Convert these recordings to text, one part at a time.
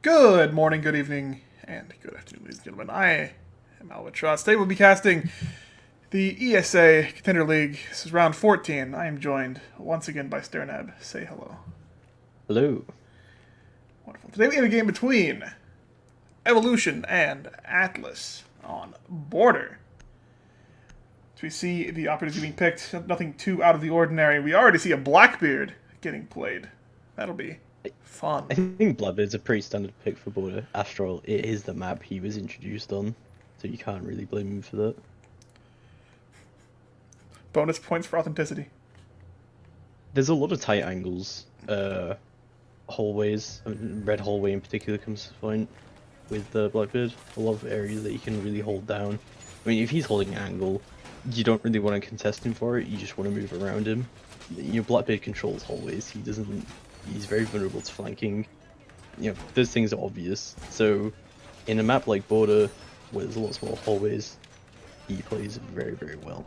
Good morning, good evening, and good afternoon, ladies and gentlemen. I am Albatross. Today we'll be casting the ESA Contender League. This is round 14. I am joined once again by Sternab. Say hello. Hello. Wonderful. Today we have a game between Evolution and Atlas on Border. So we see the operatives being picked. Nothing too out of the ordinary. We already see a Blackbeard getting played. That'll be fun. I think Bloodbeard's a pretty standard pick for Border. After all, it is the map he was introduced on, so you can't really blame him for that. Bonus points for authenticity. There's a lot of tight angles, hallways. Red hallway in particular comes to point with Blackbeard. A lot of areas that you can really hold down. I mean, if he's holding an angle, you don't really want to contest him for it. You just want to move around him. Your Blackbeard controls hallways. He's very vulnerable to flanking. You know, those things are obvious. So, in a map like Border, where there's a lot smaller hallways, he plays very, very well.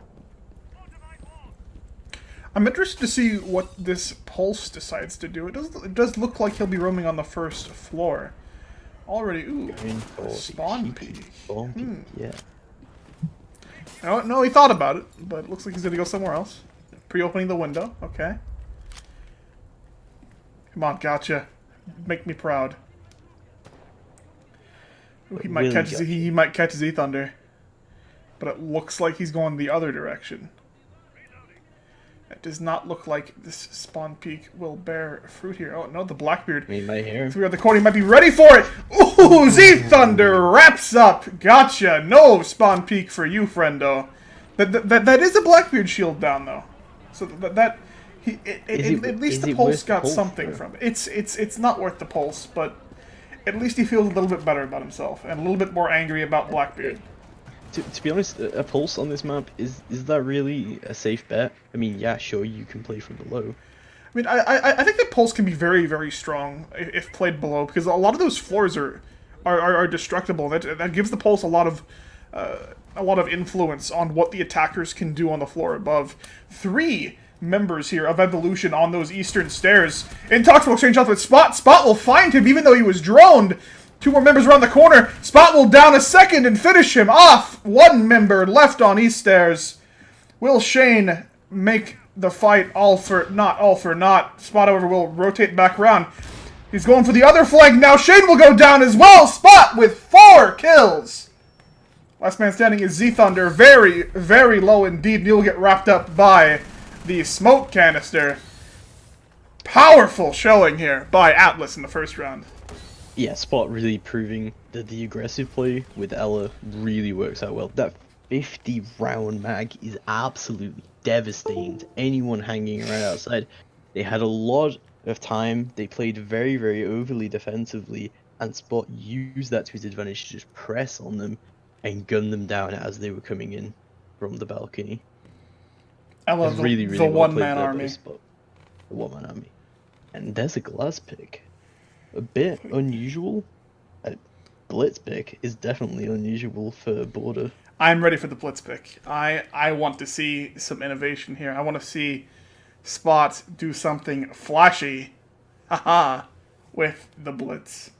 I'm interested to see what this Pulse decides to do. It does look like he'll be roaming on the first floor. Already, ooh, spawn peak. Yeah. No, he thought about it, but it looks like he's going to go somewhere else. Pre-opening the window, okay. Come on, gotcha. Make me proud. Ooh, he might catch Z Thunder. But it looks like he's going the other direction. It does not look like this spawn peak will bear fruit here. Oh no, the Blackbeard. We might hear him. Three on the corner, he might be ready for it! Ooh, Z Thunder wraps up! Gotcha! No spawn peak for you, friendo. That is a Blackbeard shield down though. So at least the Pulse got something from it. It's not worth the Pulse, but at least he feels a little bit better about himself and a little bit more angry about Blackbeard. To be honest, a Pulse on this map, is that really a safe bet? I mean, yeah, sure, you can play from below. I mean, I think that Pulse can be very, very strong if played below, because a lot of those floors are destructible. That gives the Pulse a lot of influence on what the attackers can do on the floor above. 3 members here of Evolution on those eastern stairs. Intox will exchange shots with Spot. Spot will find him even though he was droned. 2 more members around the corner. Spot will down a second and finish him off. 1 member left on east stairs. Will Shane make the fight all for naught? Spot, however, will rotate back around. He's going for the other flank now. Shane will go down as well. Spot with 4 kills. Last man standing is Z Thunder. Very, very low indeed. And he'll get wrapped up by the smoke canister. Powerful showing here by Atlas in the first round. Yeah, Spot really proving that the aggressive play with Ella really works out well. That 50 round mag is absolutely devastating to anyone hanging around outside. They had a lot of time, they played very, very overly defensively, and Spot used that to his advantage to just press on them and gun them down as they were coming in from the balcony. Ella, the one-man army. The one-man army. And there's a glass pick. A bit unusual. A blitz pick is definitely unusual for Border. I'm ready for the blitz pick. I want to see some innovation here. I want to see Spot do something flashy, haha, with the blitz.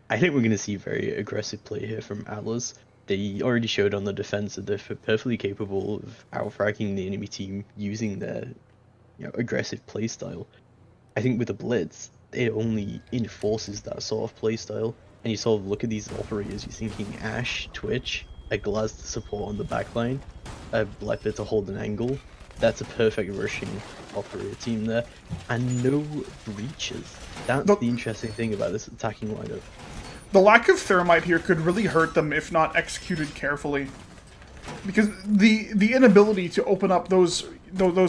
I think we're going to see very aggressive play here from Atlas. They already showed on the defense that they're perfectly capable of outfragging the enemy team using their aggressive playstyle. I think with the blitz, it only enforces that sort of playstyle. And you sort of look at these operators, you're thinking Ashe, Twitch, a Glaz to support on the backline, a Blackbeard to hold an angle. That's a perfect rushing operator team there. And no breaches. That's the interesting thing about this attacking lineup. The lack of Thermite here could really hurt them if not executed carefully. Because the inability to open up those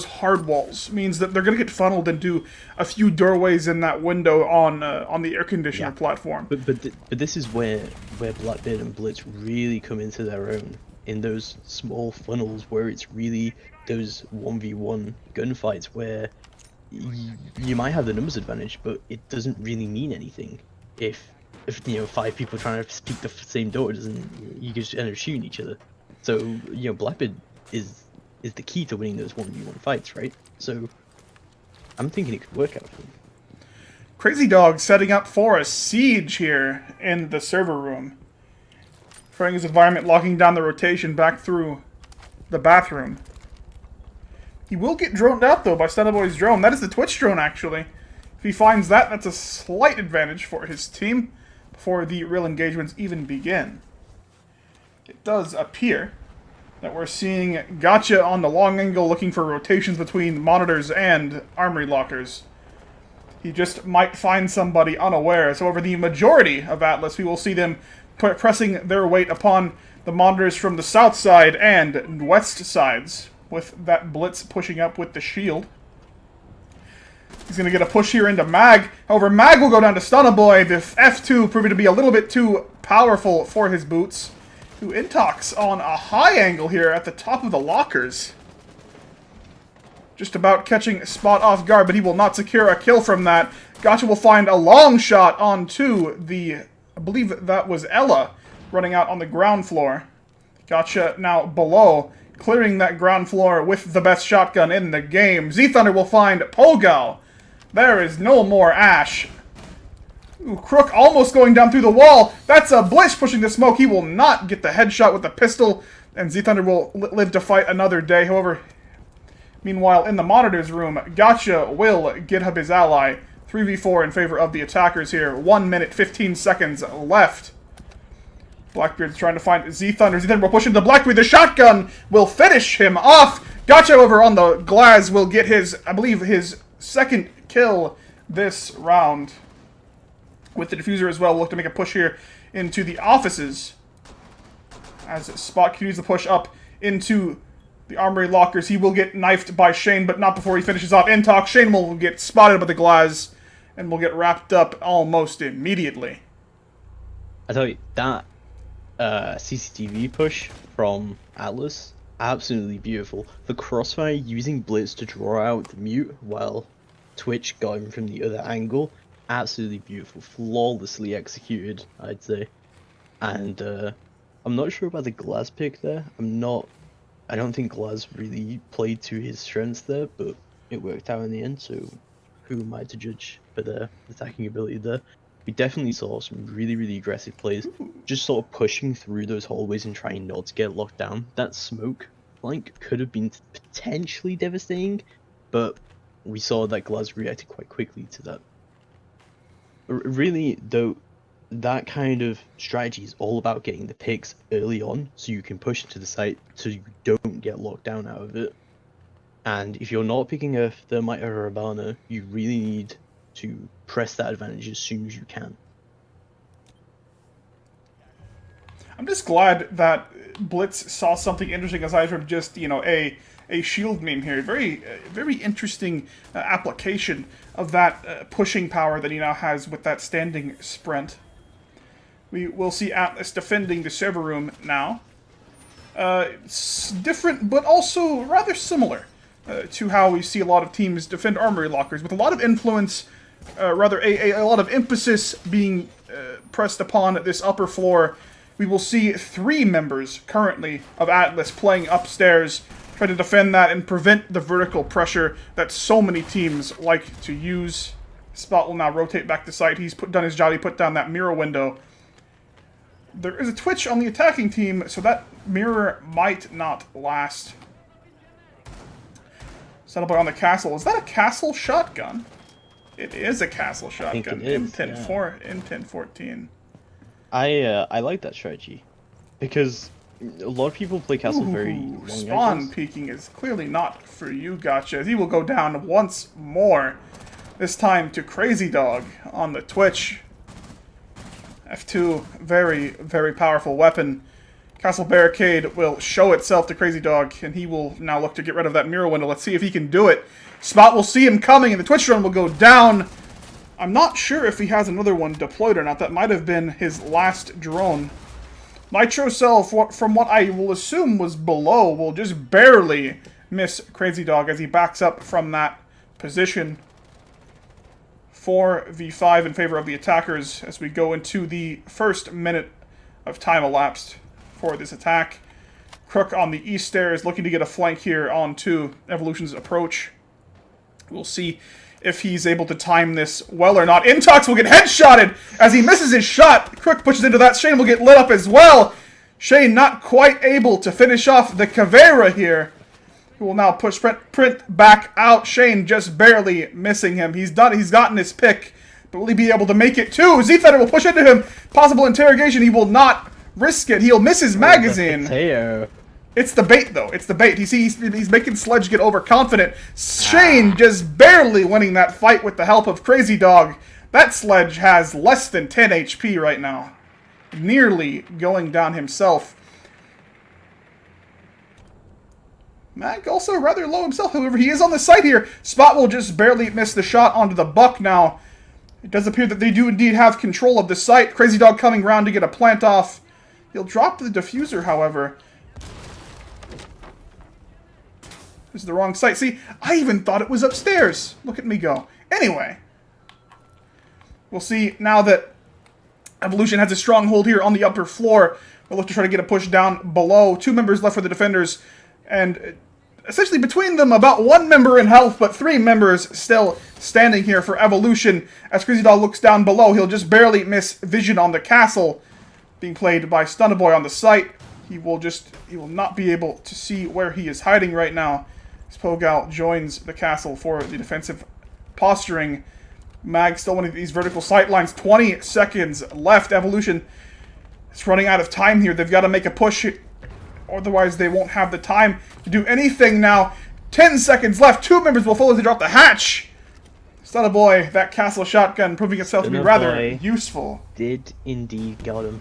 hard walls means that they're going to get funneled into a few doorways in that window on the air conditioner platform. But this is where Blackbeard and Blitz really come into their own, in those small funnels where it's really those 1v1 gunfights where you might have the numbers advantage, but it doesn't really mean anything if 5 people trying to peek the same door doesn't, you just end up shooting each other. So Blackbeard is the key to winning those 1v1 fights, right? So I'm thinking it could work out for them. Crazy Dog setting up for a siege here in the server room. Throwing his environment, locking down the rotation back through the bathroom. He will get droned out, though, by Stunnaboy's drone. That is the Twitch drone, actually. If he finds that, that's a slight advantage for his team before the real engagements even begin. It does appear that we're seeing Gotcha on the long angle looking for rotations between monitors and armory lockers. He just might find somebody unawares. However, the majority of Atlas, we will see them pressing their weight upon the monitors from the south side and west sides, with that Blitz pushing up with the shield. He's going to get a push here into Mag. However, Mag will go down to Stunnaboy. The F2 proving to be a little bit too powerful for his boots. Who Intox on a high angle here at the top of the lockers. Just about catching Spot off guard, but he will not secure a kill from that. Gotcha will find a long shot onto the... I believe that was Ella running out on the ground floor. Gotcha now below, clearing that ground floor with the best shotgun in the game. Z-Thunder will find Pogal. There is no more Ash. Ooh, Crook almost going down through the wall. That's a Blish pushing the smoke. He will not get the headshot with the pistol, and Z-Thunder will live to fight another day. However, meanwhile, in the monitor's room, Gotcha will get up his ally. 3v4 in favor of the attackers here. 1 minute, 15 seconds left. Blackbeard's trying to find Z-Thunder. Z-Thunder will push into Blackbeard. The shotgun will finish him off. Gotcha over on the glass will get his, I believe, his second kill this round. With the diffuser as well, we'll look to make a push here into the offices. As Spot continues to push up into the armory lockers, he will get knifed by Shane, but not before he finishes off Intox. Shane will get spotted by the glass and will get wrapped up almost immediately. I tell you, that CCTV push from Atlas, absolutely beautiful. The crossfire using Blitz to draw out the mute while Twitch got him from the other angle, absolutely beautiful, flawlessly executed, I'd say. And I'm not sure about the Glaz pick there. I don't think Glaz really played to his strengths there, but it worked out in the end, so who am I to judge for their attacking ability there? We definitely saw some really, really aggressive plays, just sort of pushing through those hallways and trying not to get locked down. That smoke flank could have been potentially devastating, but we saw that Glaz reacted quite quickly to that. Really, though, that kind of strategy is all about getting the picks early on, so you can push into the site so you don't get locked down out of it. And if you're not picking a Thermite or a Ravana, you really need to press that advantage as soon as you can. I'm just glad that Blitz saw something interesting aside from just, you know, a shield meme here. Very interesting application of that pushing power that he now has with that standing sprint. We will see Atlas defending the server room now. It's different, but also rather similar to how we see a lot of teams defend armory lockers, with a lot of influence, a lot of emphasis being pressed upon this upper floor. We will see 3 members currently of Atlas playing upstairs, trying to defend that and prevent the vertical pressure that so many teams like to use. Spot will now rotate back to site. He's done his job. He put down that mirror window. There is a Twitch on the attacking team, so that mirror might not last. Settled on the castle. Is that a castle shotgun? It is a castle shotgun. M10 M1014. I like that strategy because a lot of people play castle very long. Spawn peeking is clearly not for you, Gotcha. He will go down once more. This time to Crazy Dog on the Twitch. F2, very, very powerful weapon. Castle Barricade will show itself to Crazy Dog, and he will now look to get rid of that mirror window. Let's see if he can do it. Spot will see him coming, and the Twitch drone will go down. I'm not sure if he has another one deployed or not. That might have been his last drone. Nitro Cell, from what I will assume was below, will just barely miss Crazy Dog as he backs up from that position. 4v5 in favor of the attackers as we go into the first minute of time elapsed for this attack. Crook on the east stairs looking to get a flank here onto Evolution's approach. We'll see if he's able to time this well or not. Intox will get headshotted as he misses his shot. Quick pushes into that. Shane will get lit up as well. Shane not quite able to finish off the Caveira here. He will now push Print back out. Shane just barely missing him. He's done. He's gotten his pick. But will he be able to make it too? Z-Thunder will push into him. Possible interrogation. He will not risk it. He'll miss his magazine. It's the bait, though. It's the bait. He's making Sledge get overconfident. Shane just barely winning that fight with the help of Crazy Dog. That Sledge has less than 10 HP right now. Nearly going down himself. Mag also rather low himself, however. He is on the site here. Spot will just barely miss the shot onto the Buck now. It does appear that they do indeed have control of the site. Crazy Dog coming round to get a plant off. He'll drop the diffuser, however. This is the wrong site. See, I even thought it was upstairs. Look at me go. Anyway. We'll see now that Evolution has a stronghold here on the upper floor. We'll look to try to get a push down below. 2 members left for the defenders. And essentially between them, about 1 member in health, but 3 members still standing here for Evolution. As Crazy Dog looks down below, he'll just barely miss vision on the castle. Being played by Stunnaboy on the site. He will not be able to see where he is hiding right now. As Pogal joins the castle for the defensive posturing. Mag still winning these vertical sight lines. 20 seconds left. Evolution is running out of time here. They've got to make a push, otherwise they won't have the time to do anything now. 10 seconds left. 2 members will follow to drop the hatch. Stunnaboy, that castle shotgun proving itself to be rather useful. Did indeed got him.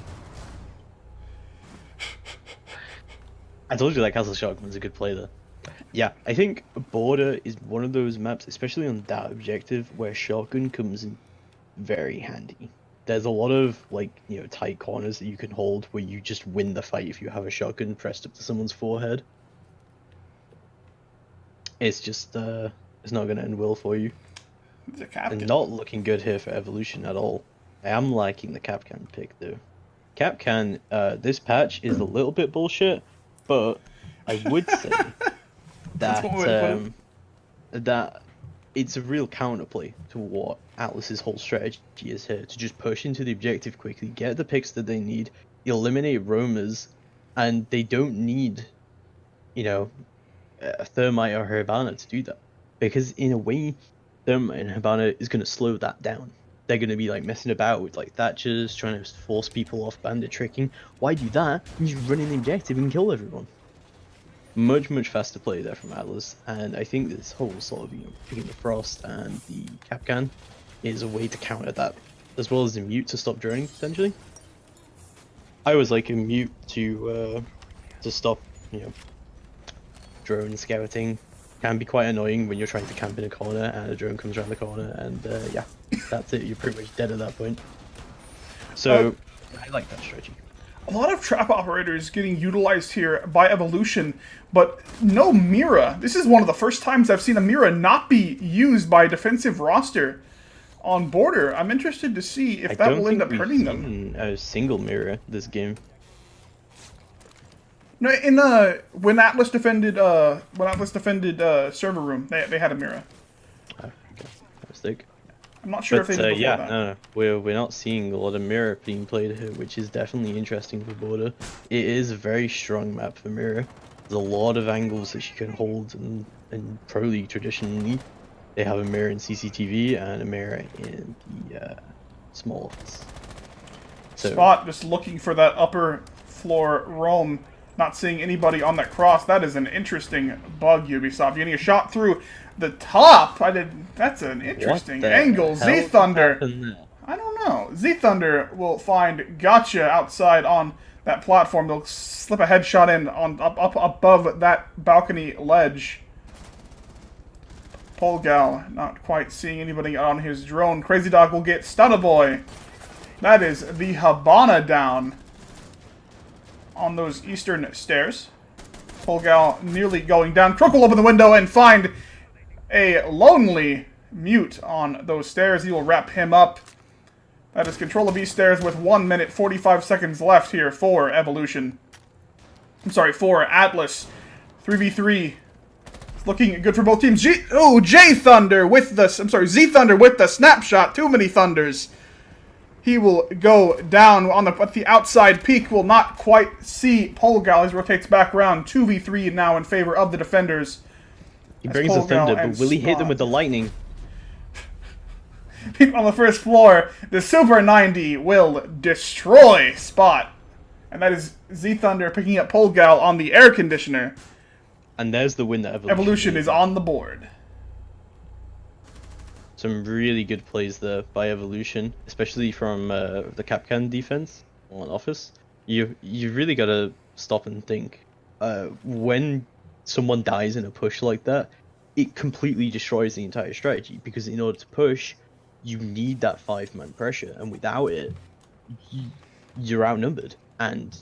I told you that castle shotgun's a good play there. Yeah, I think Border is one of those maps, especially on that objective, where shotgun comes in very handy. There's a lot of, like, you know, tight corners that you can hold where you just win the fight if you have a shotgun pressed up to someone's forehead. It's just, it's not going to end well for you. The Capcan. And not looking good here for Evolution at all. I am liking the Capcan pick, though. Capcan, this patch is a little bit bullshit, but I would say that that it's a real counterplay to what Atlas's whole strategy is here, to just push into the objective quickly, get the picks that they need, eliminate roamers, and they don't need, you know, a Thermite or Hibana to do that. Because in a way, Thermite and Hibana is going to slow that down. They're going to be like messing about with like Thatchers, trying to force people off bandit tricking. Why do that? You just run in the objective and kill everyone. Much faster play there from Atlas, and I think this whole sort of, you know, picking the Frost and the Capcan is a way to counter that, as well as the mute to stop droning potentially. I always like a mute to stop, you know, drone scouting. Can be quite annoying when you're trying to camp in a corner and a drone comes around the corner, and yeah, that's it. You're pretty much dead at that point. So I like that strategy. A lot of trap operators getting utilized here by Evolution, but no Mira. This is one of the first times I've seen a Mira not be used by a defensive roster on Border. I'm interested to see if that will end up hurting them. A single Mira this game. No, in when Atlas defended server room, they had a Mira. Oh, okay, mistake. I'm not sure if they did before that. No, we're not seeing a lot of Mirror being played here, which is definitely interesting for Border. It is a very strong map for Mirror. There's a lot of angles that she can hold, and Pro League traditionally, they have a mirror in CCTV and a mirror in the small office. So, Spot just looking for that upper floor roam, not seeing anybody on that cross. That is an interesting bug, Ubisoft. You're getting a shot through the top. That's an interesting angle. Z-Thunder. I don't know. Z-Thunder will find Gotcha outside on that platform. They'll slip a headshot in on up above that balcony ledge. Polgal not quite seeing anybody on his drone. Crazy Dog will get Stunnaboy. That is the Hibana down on those eastern stairs. Polgal nearly going down. Crook will open the window and find a lonely mute on those stairs. He will wrap him up. That is control of these stairs with 1 minute 45 seconds left here for Evolution. I'm sorry, for Atlas. 3v3. Looking good for both teams. J Thunder with the... I'm sorry, Z Thunder with the snapshot. Too many Thunders. He will go down on the outside peak. Will not quite see Polgal as he rotates back around. 2v3 now in favor of the defenders. He brings the thunder, but will he hit them with the lightning? People on the first floor. The Super 90 will destroy Spot. And that is Z Thunder picking up Polgal on the air conditioner. And there's the win that Evolution is on the board. Some really good plays there by Evolution, especially from the Capcan defense on Office. You really got to stop and think. When someone dies in a push like that, it completely destroys the entire strategy, because in order to push, you need that 5-man pressure, and without it, you're outnumbered, and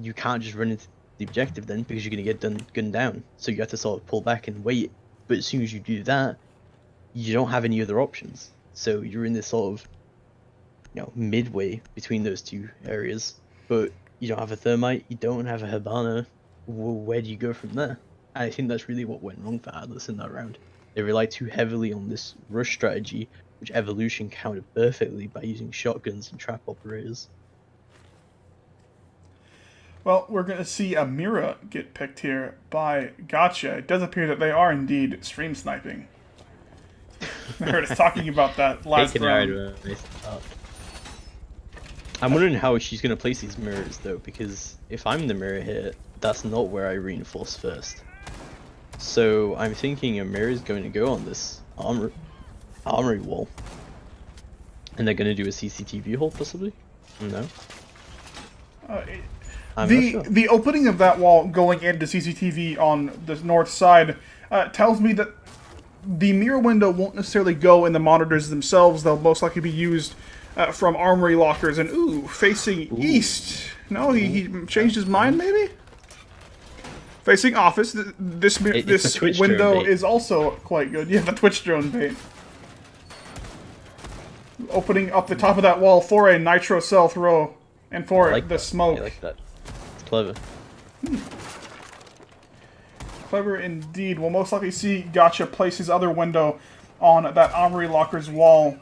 you can't just run into the objective then, because you're going to get gunned down. So you have to sort of pull back and wait, but as soon as you do that, you don't have any other options. So you're in this sort of, midway between those two areas, but you don't have a Thermite, you don't have a Hibana. Where do you go from there? And I think that's really what went wrong for Atlas in that round. They relied too heavily on this rush strategy, which Evolution countered perfectly by using shotguns and trap operators. Well, we're going to see a Mira get picked here by Gotcha. It does appear that they are indeed stream sniping. I heard us talking about that last round. I'm wondering how she's going to place these mirrors, though, because if I'm the mirror here, that's not where I reinforce first. So I'm thinking a mirror is going to go on this armory wall. And they're going to do a CCTV hole, possibly? No? The opening of that wall going into CCTV on the north side tells me that the mirror window won't necessarily go in the monitors themselves. They'll most likely be used from armory lockers. And, facing east. No, he changed his mind, maybe? Facing office. This window is also quite good. Yeah, the Twitch drone bait. Opening up the top of that wall for a nitro cell throw. And for the smoke. I like that. It's clever. Clever indeed. We'll most likely see Gotcha place his other window on that armory locker's wall.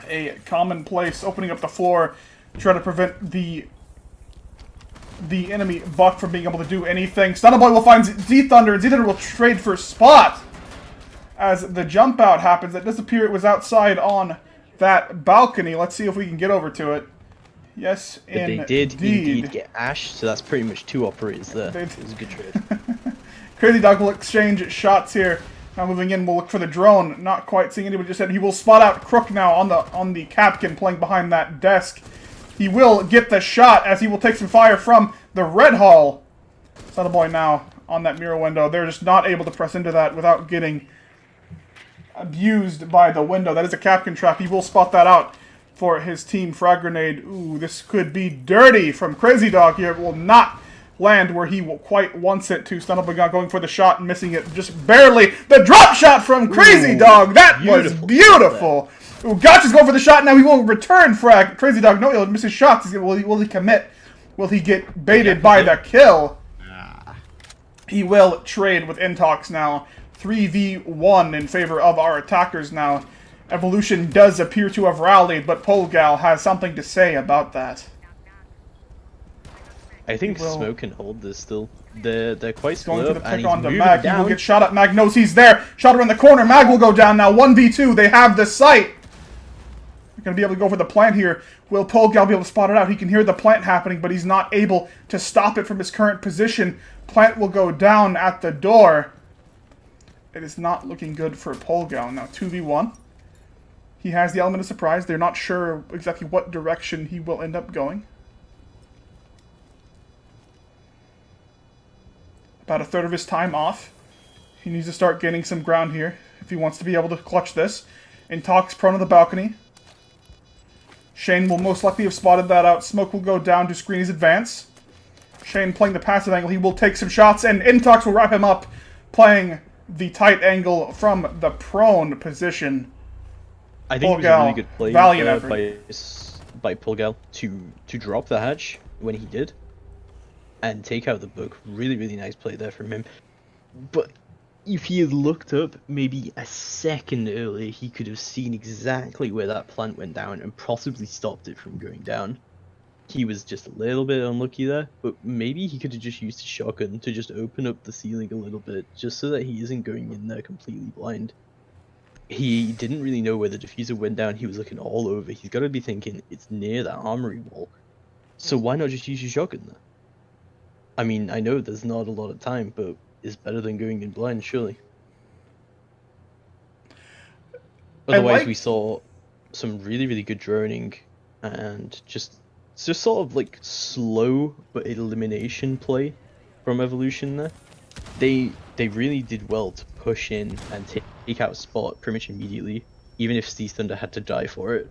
A common place, opening up the floor to try to prevent the enemy Buck from being able to do anything. Stunner Boy will find Z Thunder, and Z Thunder will trade for Spot. As the jump out happens, it does appear it was outside on that balcony. Let's see if we can get over to it. Yes, indeed. They did indeed get Ash, so that's pretty much 2 operators there. It was a good trade. Crazy Dog will exchange shots here. Now moving in, we'll look for the drone. Not quite seeing anybody just said he will spot out Crook now on the Capcan playing behind that desk. He will get the shot as he will take some fire from the Red Hall. Stunner Boy now on that mirror window. They're just not able to press into that without getting abused by the window. That is a Capcan trap. He will spot that out for his team. Frag grenade. Ooh, this could be dirty from Crazy Dog here. It will not land where he will quite wants it to. Stunner Boy going for the shot and missing it just barely. The drop shot from Crazy Dog. That was beautiful. Ooh, Gotcha's going for the shot. Now he will return frag. Crazy Dog, no, he'll miss his shots. Will he commit? Will he get baited by the kill? He will trade with Intox now. 3v1 in favor of our attackers now. Evolution does appear to have rallied, but Polgal has something to say about that. I think Smoke can hold this still. They're quite going split for the up, pick and onto he's Mag. down. He will get shot at. Mag knows he's there. Shot around the corner. Mag will go down now. 1v2. They have the sight. They're going to be able to go for the plant here. Will Polgal be able to spot it out? He can hear the plant happening, but he's not able to stop it from his current position. Plant will go down at the door. It is not looking good for Polgal. Now 2v1. He has the element of surprise. They're not sure exactly what direction he will end up going. About a third of his time off. He needs to start gaining some ground here if he wants to be able to clutch this. Intox prone on the balcony. Shane will most likely have spotted that out. Smoke will go down to screen his advance. Shane playing the passive angle. He will take some shots, and Intox will wrap him up, playing the tight angle from the prone position. I think it was a really good play by Polgal to drop the hatch when he did and take out the book. Really, really nice play there from him. But if he had looked up maybe a second earlier, he could have seen exactly where that plant went down and possibly stopped it from going down. He was just a little bit unlucky there, but maybe he could have just used a shotgun to just open up the ceiling a little bit, just so that he isn't going in there completely blind. He didn't really know where the diffuser went down. He was looking all over. He's got to be thinking it's near that armory wall. So why not just use your shotgun there? I mean, I know there's not a lot of time, but it's better than going in blind, surely. Otherwise, we saw some really, really good droning and just sort of like slow but elimination play from Evolution there. They really did well to push in and take out Spot pretty much immediately, even if Sea Thunder had to die for it.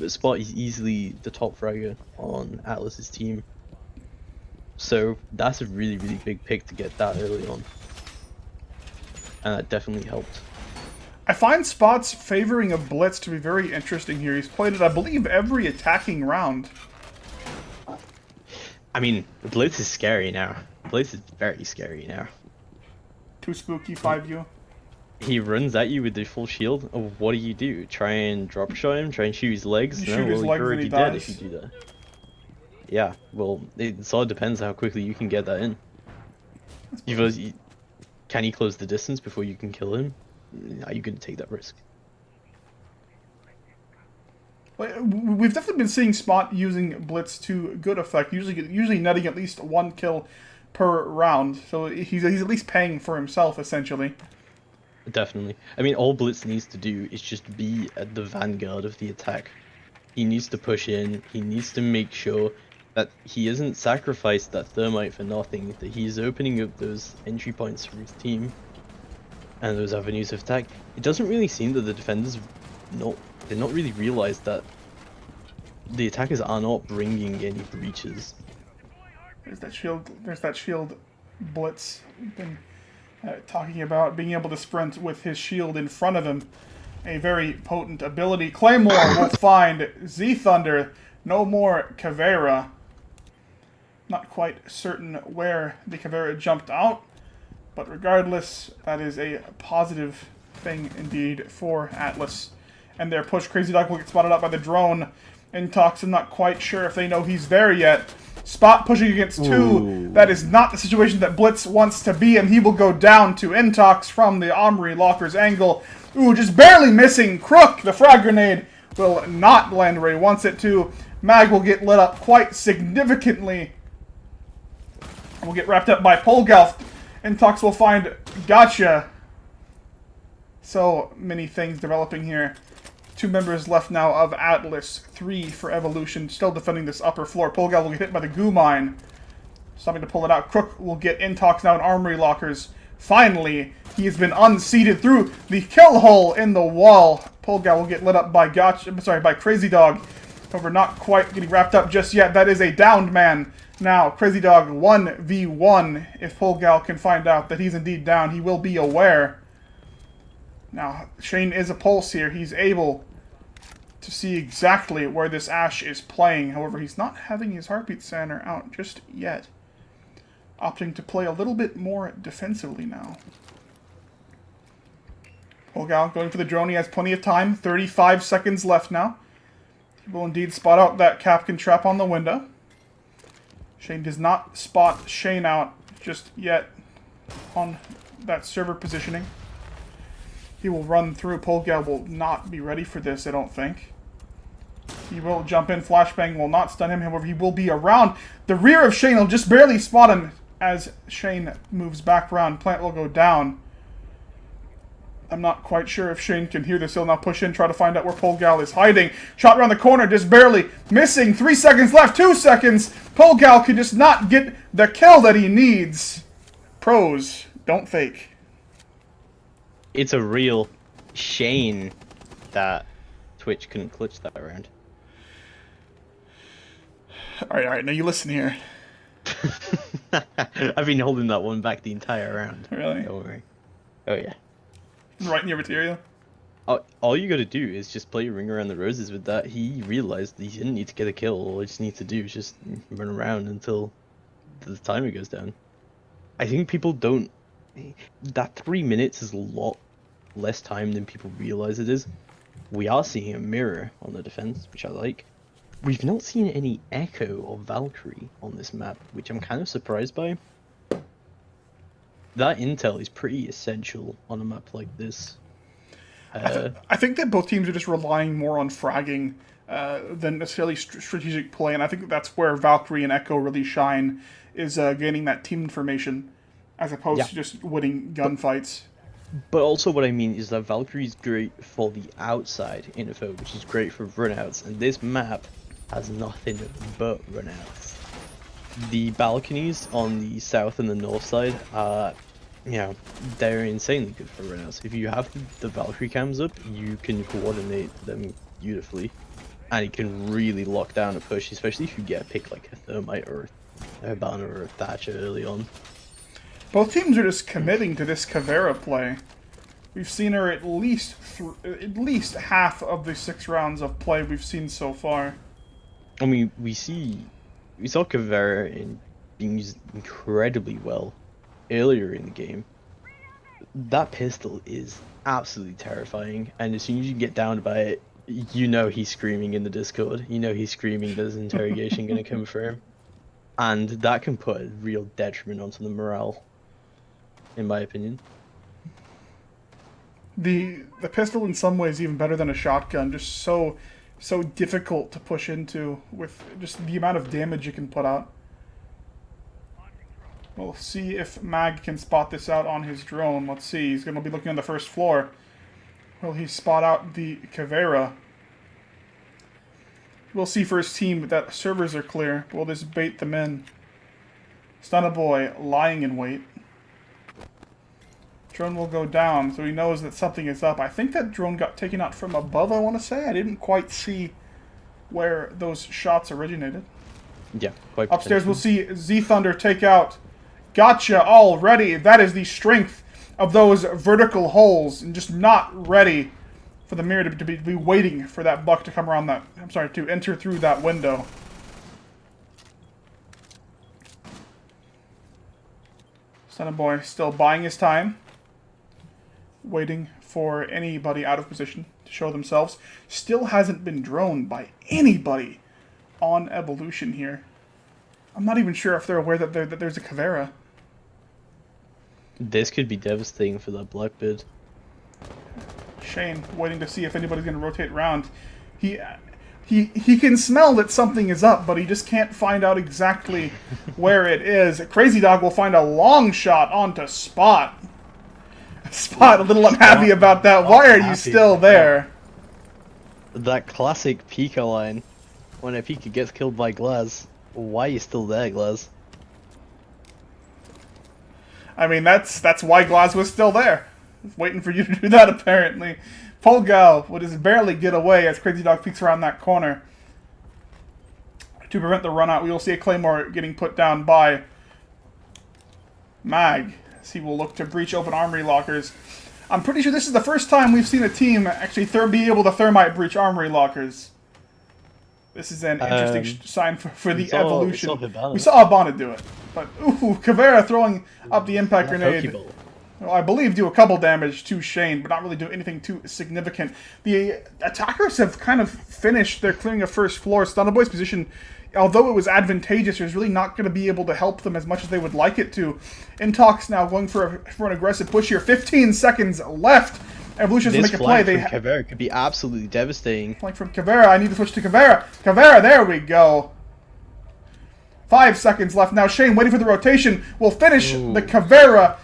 But Spot is easily the top fragger on Atlas's team. So that's a really, really big pick to get that early on. And that definitely helped. I find Spot's favoring of Blitz to be very interesting here. He's played it, I believe, every attacking round. I mean, Blitz is scary now. Blitz is very scary now. Too spooky, 5U. He runs at you with the full shield. Oh, what do? Try and drop shot him? Try and shoot his legs? You shoot his legs you're and he already dead dies. if you do that. Yeah, well, it all depends how quickly you can get that in. Can he close the distance before you can kill him? Are you going to take that risk? We've definitely been seeing Spot using Blitz to good effect, usually netting at least 1 kill per round. So he's at least paying for himself, essentially. Definitely. I mean, all Blitz needs to do is just be at the vanguard of the attack. He needs to push in. He needs to make sure that he isn't sacrificed that thermite for nothing, that he's opening up those entry points for his team and those avenues of attack. It doesn't really seem that the defenders did not really realize that the attackers are not bringing any breaches. There's that shield Blitz we've been talking about, being able to sprint with his shield in front of him. A very potent ability. Claymore will find Z Thunder. No more Caveira. Not quite certain where the Caveira jumped out, but regardless, that is a positive thing indeed for Atlas. And their push, Crazy Dog will get spotted out by the drone. Intox, I'm not quite sure if they know he's there yet. Spot pushing against 2. Ooh. That is not the situation that Blitz wants to be in. He will go down to Intox from the Armory Locker's angle. Ooh, just barely missing. Crook, the frag grenade, will not land where he wants it to. Mag will get lit up quite significantly. Will get wrapped up by Polgalf. Intox will find Gotcha. So many things developing here. 2 members left now of Atlas. 3 for Evolution. Still defending this upper floor. Polgal will get hit by the goo mine. Stopping to pull it out. Crook will get Intox now in Armory Lockers. Finally, he has been unseated through the kill hole in the wall. Polgal will get lit up by by Crazy Dog. However, not quite getting wrapped up just yet. That is a downed man. Now, Crazy Dog 1v1. If Polgal can find out that he's indeed down, he will be aware. Now, Shane is a pulse here. He's able to see exactly where this Ash is playing. However, he's not having his heartbeat scanner out just yet. Opting to play a little bit more defensively now. Polgal going for the drone. He has plenty of time. 35 seconds left now. He will indeed spot out that Capcan trap on the window. Shane does not spot Shane out just yet on that server positioning. He will run through. Polgal will not be ready for this, I don't think. He will jump in. Flashbang will not stun him. However, he will be around the rear of Shane. He'll just barely spot him as Shane moves back around. Plant will go down. I'm not quite sure if Shane can hear this. He'll now push in, try to find out where Polgal is hiding. Shot around the corner, just barely missing. 3 seconds left, 2 seconds. Polgal can just not get the kill that he needs. Pros, don't fake. It's a real shame that Twitch couldn't clutch that around. Alright, now you listen here. I've been holding that one back the entire round. Really? Don't worry. Oh yeah. Right in your material? All you gotta do is just play Ring Around the Roses with that. He realized he didn't need to get a kill. All he just needs to do is just run around until the timer goes down. I think people don't that 3 minutes is a lot less time than people realize it is. We are seeing a mirror on the defense, which I like. We've not seen any Echo or Valkyrie on this map, which I'm kind of surprised by. That intel is pretty essential on a map like this. I think that both teams are just relying more on fragging than necessarily strategic play, and I think that's where Valkyrie and Echo really shine, is gaining that team information as opposed to just winning gunfights. But also what I mean is that Valkyrie's great for the outside info, which is great for runouts, and this map has nothing but runouts. The balconies on the south and the north side are, they're insanely good for runouts. If you have the Valkyrie cams up, you can coordinate them beautifully, and it can really lock down a push, especially if you get a pick like a Thermite or a Banner or a Thatcher early on. Both teams are just committing to this Caveira play. We've seen her at least half of the 6 rounds of play we've seen so far. I mean, we saw Caveira being used incredibly well earlier in the game. That pistol is absolutely terrifying, and as soon as you get downed by it, you know he's screaming in the Discord. You know he's screaming there's interrogation going to come for him. And that can put a real detriment onto the morale, in my opinion. The pistol in some ways even better than a shotgun, just so difficult to push into with just the amount of damage you can put out. We'll see if Mag can spot this out on his drone. Let's see, he's going to be looking on the first floor. Will he spot out the Caveira? We'll see for his team that servers are clear. Will this bait them in? Stunna Boy lying in wait. Drone will go down, so he knows that something is up. I think that drone got taken out from above, I want to say. I didn't quite see where those shots originated. Yeah, quite upstairs we'll see Z Thunder take out. Gotcha already. That is the strength of those vertical holes, and just not ready for the mirror to be waiting for that buck to come around that. I'm sorry, to enter through that window. Stunna Boy still buying his time, waiting for anybody out of position to show themselves. Still hasn't been droned by anybody on Evolution here. I'm not even sure if they're aware that there's a Caveira. This could be devastating for that Blackbird. Shane waiting to see if anybody's going to rotate around. He can smell that something is up, but he just can't find out exactly where it is. Crazy Dog will find a long shot onto Spot. Spot a little unhappy about that. Why are you still there? That classic Pika line. When a Pika gets killed by Glaz, why are you still there, Glaz? I mean, that's why Glaz was still there. Waiting for you to do that, apparently. Polgal would just barely get away as Crazy Dog peeks around that corner. To prevent the run out, we will see a Claymore getting put down by Mag, as he will look to breach open armory lockers. I'm pretty sure this is the first time we've seen a team actually be able to thermite breach armory lockers. This is an interesting sign for the evolution. We saw Abana do it. But, ooh, Caveira throwing up the impact grenade. Well, I believe do a couple damage to Shane, but not really do anything too significant. The attackers have kind of finished their clearing of first floor. Stunna Boy's position, although it was advantageous, is really not going to be able to help them as much as they would like it to. Intox now going for an aggressive push here. 15 seconds left. Evolution's going to make a play. This flank from Caveira could be absolutely devastating. Flank from Caveira. I need to switch to Caveira. Caveira, there we go. 5 seconds left. Now Shane waiting for the rotation. Will finish the Caveira.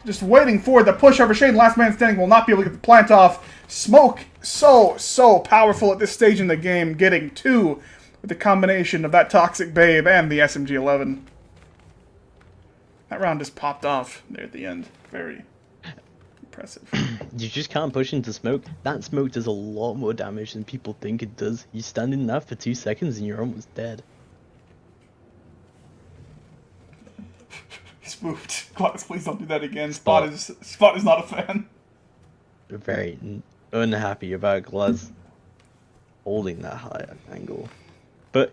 Just waiting for the push over Shane. Last man standing will not be able to get the plant off. Smoke so powerful at this stage in the game. Getting 2 with the combination of that Toxic Babe and the SMG-11. That round just popped off there at the end. Very impressive. You just can't push into smoke. That smoke does a lot more damage than people think it does. You stand in that for 2 seconds and you're almost dead. He's moved. Glaz, please don't do that again. Spot is not a fan. Very unhappy about Glaz holding that high angle. But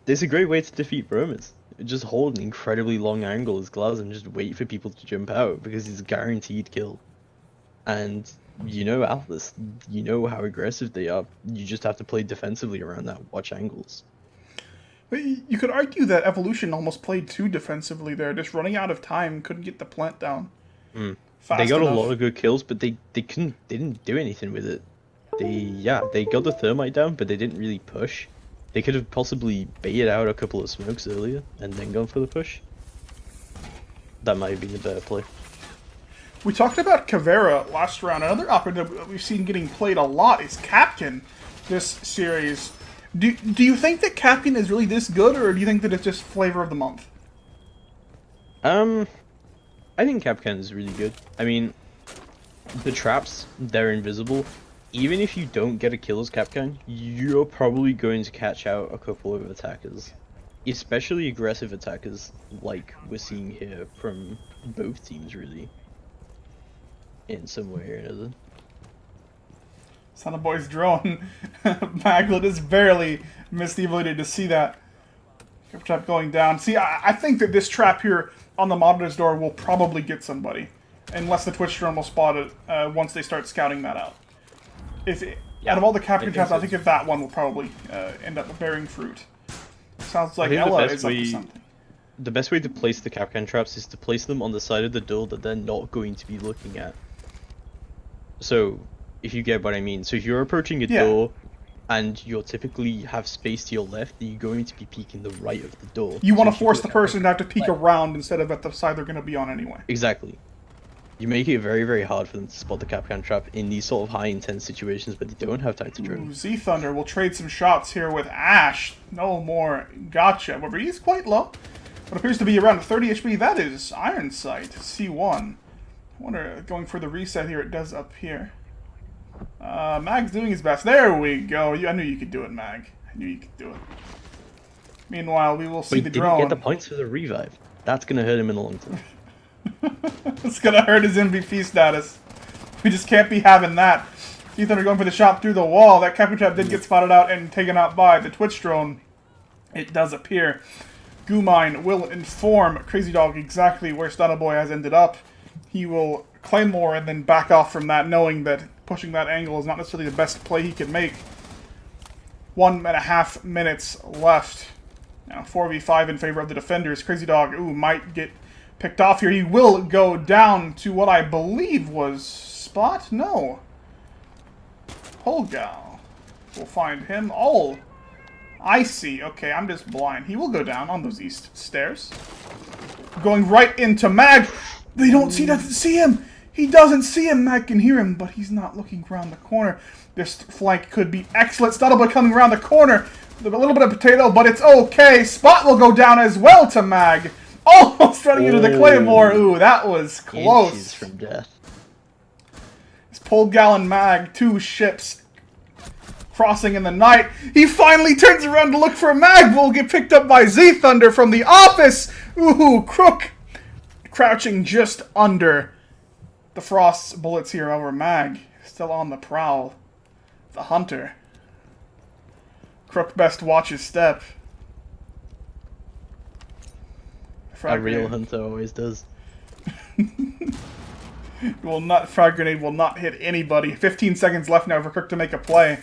it's a great way to defeat roamers. just hold an incredibly long angle as Glaz and just wait for people to jump out because he's a guaranteed kill. And you know Atlas, you know how aggressive they are. You just have to play defensively around that, watch angles. But you could argue that Evolution almost played too defensively there, just running out of time, couldn't get the plant down. They got enough. a lot of good kills, but they didn't do anything with it. They got the thermite down, but they didn't really push. They could have possibly baited out a couple of smokes earlier and then gone for the push. That might have been a better play. We talked about Caveira last round. Another operator that we've seen getting played a lot is Capkin this series. Do you think that Capkin is really this good, or do you think that it's just flavor of the month? I think Capcan is really good. I mean, the traps, they're invisible. Even if you don't get a kill as Capcan, you're probably going to catch out a couple of attackers. Especially aggressive attackers, like we're seeing here from both teams, really. In some way or another. Son of Boy's drone. Maglet has barely missed the ability to see that. Trap going down. See, I think that this trap here on the monitor's door will probably get somebody. Unless the Twitch drone will spot it once they start scouting that out. Out of all the capture traps, I think that one will probably end up bearing fruit. Sounds like Ella is up to something. The best way to place the Capcan traps is to place them on the side of the door that they're not going to be looking at. So, if you get what I mean. So if you're approaching a door, and you typically have space to your left, then you're going to be peeking the right of the door. You want to force the person to have to peek around instead of at the side they're going to be on anyway. Exactly. You make it very, very hard for them to spot the Capcan trap in these sort of high-intense situations, but they don't have time to drone. Z-Thunder will trade some shots here with Ash. No more gotcha. However, he's quite low. What appears to be around 30 HP, that is Iron Sight, C1. I wonder, going for the reset here, it does up here. Mag's doing his best. There we go. I knew you could do it, Mag. I knew you could do it. Meanwhile, we will see the drone. He didn't get the points for the revive. That's going to hurt him in the long term. It's going to hurt his MVP status. We just can't be having that. Z-Thunder going for the shot through the wall. That Captain Trap did get spotted out and taken out by the Twitch drone. It does appear. Goomine will inform Crazy Dog exactly where Boy has ended up. He will claim more and then back off from that, knowing that pushing that angle is not necessarily the best play he can make. 1.5 minutes left. Now 4v5 in favor of the defenders. Crazy Dog, might get picked off here. He will go down to what I believe was Spot? No. Holgal. We'll find him. Oh, I see. Okay, I'm just blind. He will go down on those east stairs. Going right into Mag. They don't see him. He doesn't see him. Mag can hear him, but he's not looking around the corner. This flank could be excellent. Stuttleboy coming around the corner. A little bit of potato, but it's okay. Spot will go down as well to Mag. Almost running into the Claymore. Ooh, that was close. Inches from death. It's Polgal and Mag, two ships crossing in the night. He finally turns around to look for Mag, but will get picked up by Z-Thunder from the office. Ooh, Crook crouching just under the Frost's bullets here over Mag. Still on the prowl. The Hunter. Crook best watch his step. A real hunter always does. Frag grenade will not hit anybody. 15 seconds left now for Crook to make a play.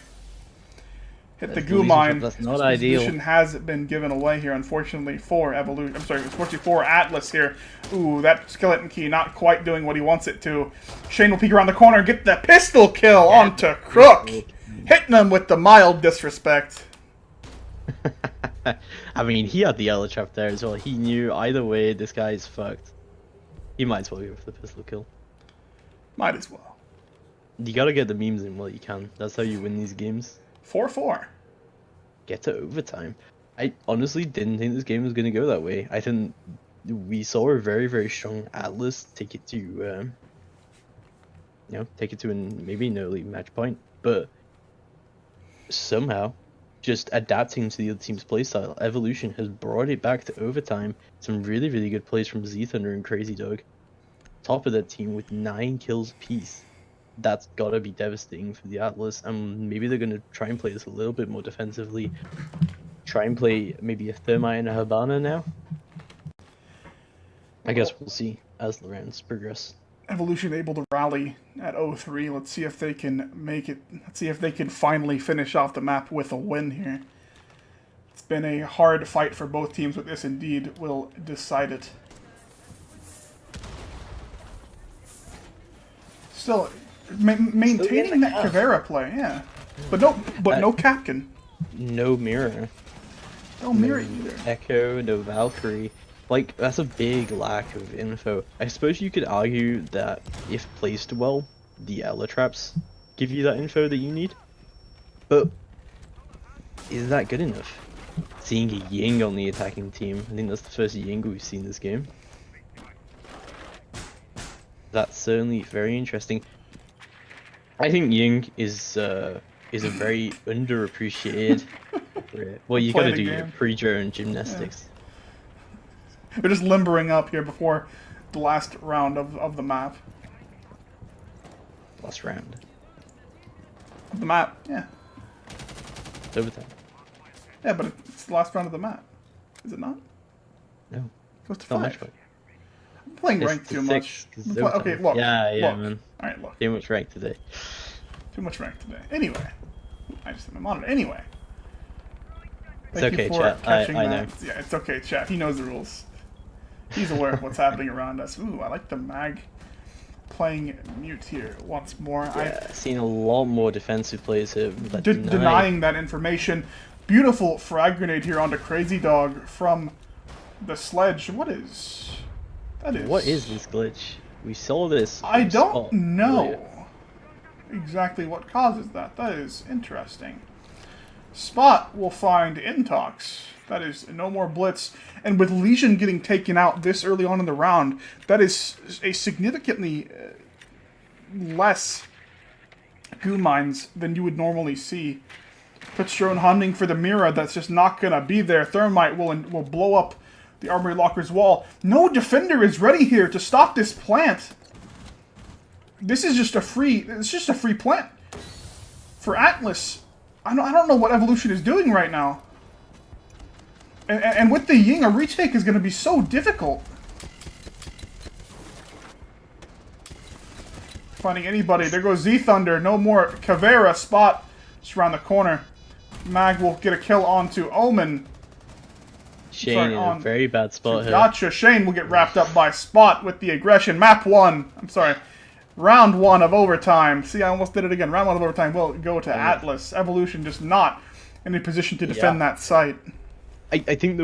Hit the goo mine. That's not ideal. Position has been given away here, unfortunately, for Evolution. I'm sorry, unfortunately for Atlas here. Ooh, that skeleton key not quite doing what he wants it to. Shane will peek around the corner and get the pistol kill onto Crook. Hitting him with the mild disrespect. I mean, he had the yellow trap there as well. He knew either way this guy is fucked. He might as well go for the pistol kill. Might as well. You gotta get the memes in while you can. That's how you win these games. 4-4. Get to overtime. I honestly didn't think this game was gonna go that way. I think we saw a very, very strong Atlas take it to, take it to maybe an early match point, but somehow, just adapting to the other team's playstyle, Evolution has brought it back to overtime. Some really, really good plays from Z-Thunder and Crazy Dog. Top of that team with 9 kills apiece. That's gotta be devastating for the Atlas, and maybe they're gonna try and play this a little bit more defensively. Try and play maybe a Thermite and a Habana now. I guess we'll see as the rounds progress. Evolution able to rally at 0-3. Let's see if they can make it. Let's see if they can finally finish off the map with a win here. It's been a hard fight for both teams, but this indeed will decide it. Still, maintaining that Caveira play, yeah. But no Capkin. No mirror. No mirror either. Echo, no Valkyrie. Like, that's a big lack of info. I suppose you could argue that if placed well, the Ela traps give you that info that you need. But is that good enough? Seeing a Ying on the attacking team, I think that's the first Ying we've seen this game. That's certainly very interesting. I think Ying is a very underappreciated. Well, you gotta do your pre-drone gymnastics. Yeah. We're just limbering up here before the last round of the map. Last round. Of the map, yeah. It's overtime. Yeah, but it's the last round of the map. Is it not? No. It goes to Not 5. much fun. I'm playing ranked too much. Okay, look. Yeah, look. man. Alright, look. Too much rank today. Too much ranked today. Anyway. I just hit my monitor. Anyway. It's okay, chat. I know. Yeah, it's okay, chat. He knows the rules. He's aware of what's happening around us. Ooh, I like the mag playing mute here once more. Yeah, I've seen a lot more defensive players here. Denying that information. Beautiful frag grenade here onto Crazy Dog from the sledge. What is this glitch? We saw this. I don't know exactly what causes that. That is interesting. Spot will find Intox. That is no more Blitz. And with Legion getting taken out this early on in the round, that is a significantly less goo mines than you would normally see. Pitchstone hunting for the Mira that's just not going to be there. Thermite will blow up the Armory Locker's wall. No defender is ready here to stop this plant. This is just a free plant. For Atlas, I don't know what Evolution is doing right now. And with the Ying, a retake is going to be so difficult. Finding anybody. There goes Z-Thunder. No more Caveira. Spot just around the corner. Mag will get a kill onto Omen. Shane in a very bad spot here. Gotcha. Shane will get wrapped up by Spot with the aggression. Map 1. I'm sorry. Round 1 of overtime. See, I almost did it again. Round 1 of overtime will go to Atlas. Evolution just not in a position to defend that site. I think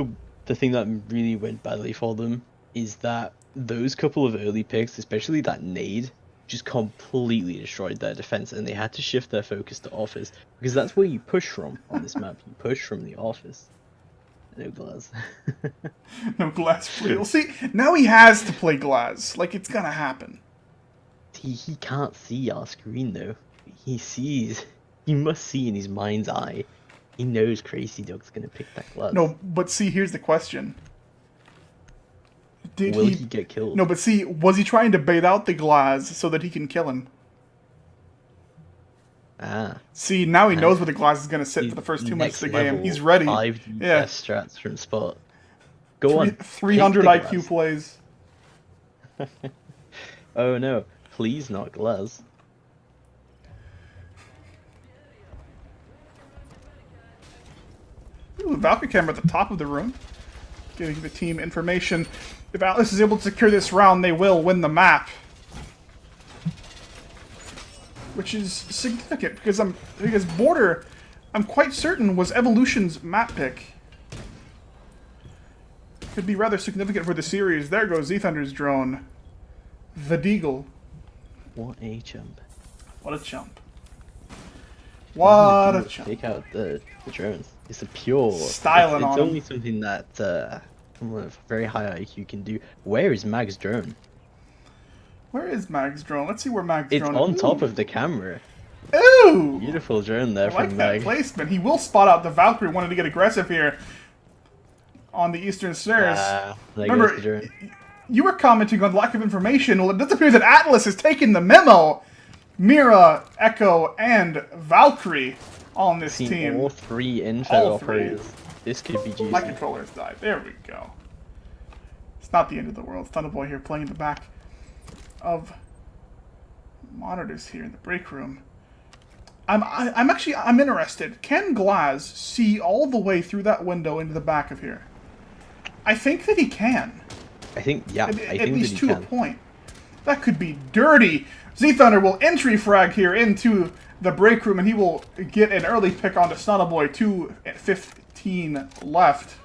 the thing that really went badly for them is that those couple of early picks, especially that nade, just completely destroyed their defense, and they had to shift their focus to office, because that's where you push from on this map. You push from the office. No Glass. No Glass, please. Well, see, now he has to play Glass. Like, it's gonna happen. He can't see our screen, though. He sees. He must see in his mind's eye. He knows Crazy Dog's gonna pick that Glass. No, but see, here's the question. Will he get killed? No, but see, was he trying to bait out the Glass so that he can kill him? Ah. See, now he knows where the Glass is going to sit for the first 2 minutes of the game. He's ready. 5 strats from Spot. Go on. 300 IQ plays. Oh no. Please not Glass. Ooh, Valkyrie camera at the top of the room. Giving the team information. If Atlas is able to secure this round, they will win the map. Which is significant because Border, I'm quite certain, was Evolution's map pick. Could be rather significant for the series. There goes Z-Thunder's drone. The Deagle. What a chump. What a chump. What a chump. Take out the drones. It's a pure... Styling on It's only something that someone of very high IQ can do. Where is Mag's drone? Where is Mag's drone? Let's see where Mag's drone is. It's on top of the camera. Ooh! Beautiful drone there from Mag. I like that placement. He will spot out the Valkyrie, wanted to get aggressive here on the eastern stairs. Remember, you were commenting on lack of information. Well, it does appear that Atlas has taken the memo. Mira, Echo, and Valkyrie on this team. All 3 info operators. This could be juicy. My controller has died. There we go. It's not the end of the world. Thunderboy here playing in the back of monitors here in the break room. I'm interested. Can Glaz see all the way through that window into the back of here? I think that he can. I think, yeah, I think at least that he to can. a point. That could be dirty. Z-Thunder will entry frag here into the break room, and he will get an early pick onto Snuttleboy. 2:15 left.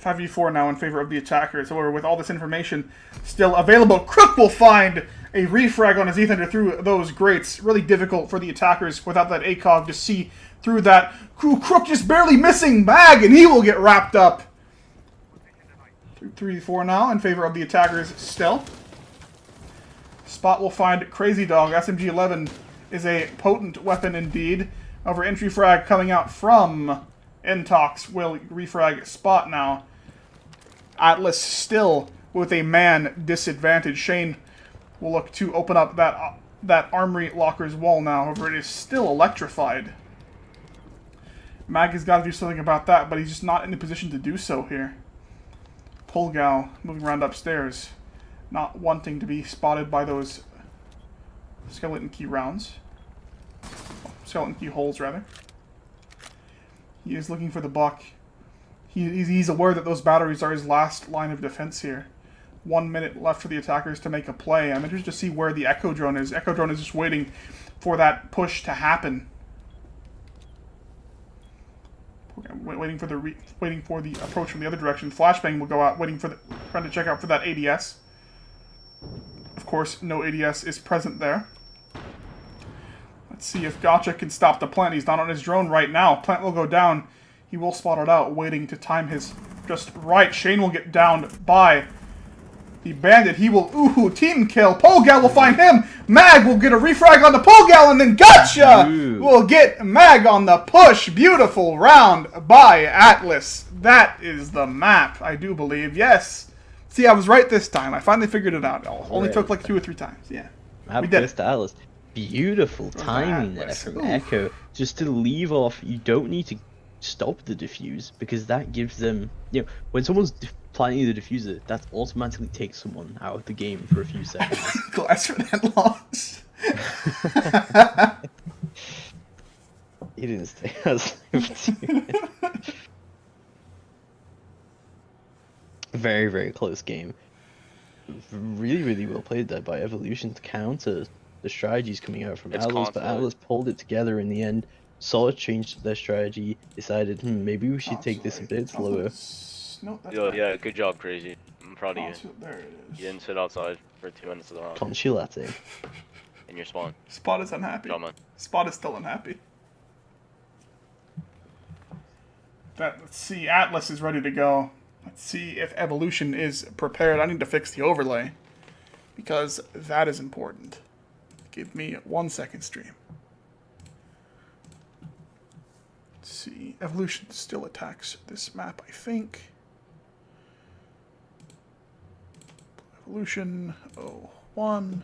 5v4 now in favor of the attackers. However, with all this information still available, Crook will find a refrag on his Z-Thunder through those grates. Really difficult for the attackers without that ACOG to see through that. Crook just barely missing Mag, and he will get wrapped up. 3v4 now in favor of the attackers still. Spot will find Crazy Dog. SMG-11 is a potent weapon indeed. Over entry frag coming out from Intox will refrag Spot now. Atlas still with a man disadvantage. Shane will look to open up that armory locker's wall now. However, it is still electrified. Mag has got to do something about that, but he's just not in a position to do so here. Polgal moving around upstairs, not wanting to be spotted by those skeleton key rounds. Skeleton key holes, rather. He is looking for the buck. He's aware that those batteries are his last line of defense here. 1 minute left for the attackers to make a play. I'm interested to see where the Echo Drone is. Echo Drone is just waiting for that push to happen. Waiting for the approach from the other direction. Flashbang will go out, trying to check out for that ADS. Of course, no ADS is present there. Let's see if Gotcha can stop the plant. He's not on his drone right now. Plant will go down. He will spot it out, waiting to time his just right. Shane will get downed by the bandit. He will, team kill. Polgal will find him. Mag will get a refrag on the Polgal, and then Gotcha will get Mag on the push. Beautiful round by Atlas. That is the map, I do believe. Yes. See, I was right this time. I finally figured it out. It only took like 2 or 3 times. Yeah. Map we did goes to Atlas. Beautiful timing there from Echo. Just to leave off, you don't need to stop the defuse, because that gives them, when someone's planting the diffuser, that automatically takes someone out of the game for a few seconds. Glass for that loss. He didn't stay as very, very close game. Really, really well played there by Evolution to counter the strategies coming out from Atlas, but Atlas pulled it together in the end. Saw it changed their strategy, decided, maybe we should take this a bit slower. Yeah, good job, Crazy. I'm proud of you. There it is. You didn't sit outside for 2 minutes of the round. Conchi Latte. In your spawn. Spot is unhappy. Come on. Spot is still unhappy. Let's see, Atlas is ready to go. Let's see if Evolution is prepared. I need to fix the overlay, because that is important. Give me 1 second, stream. Let's see, Evolution still attacks this map, I think. Evolution 01.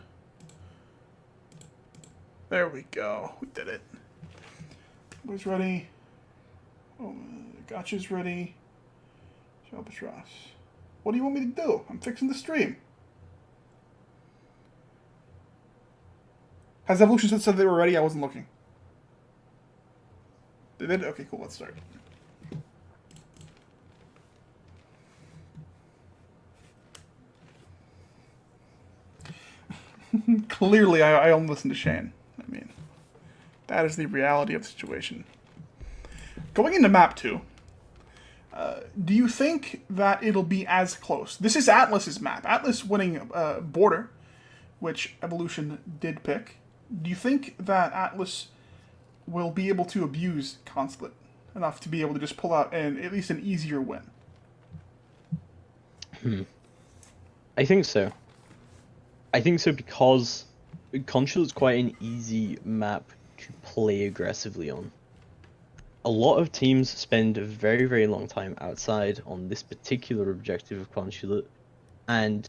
There we go. We did it. Who's ready? Oh, Gotcha's ready. Albatross. What do you want me to do? I'm fixing the stream. Has Evolution said they were ready? I wasn't looking. They did? Okay, cool. Let's start. Clearly, I only listen to Shane. I mean, that is the reality of the situation. Going into map 2, do you think that it'll be as close? This is Atlas's map. Atlas winning Border, which Evolution did pick. Do you think that Atlas will be able to abuse Consulate enough to be able to just pull out at least an easier win? I think so. I think so because Consulate's quite an easy map to play aggressively on. A lot of teams spend a very, very long time outside on this particular objective of Consulate, and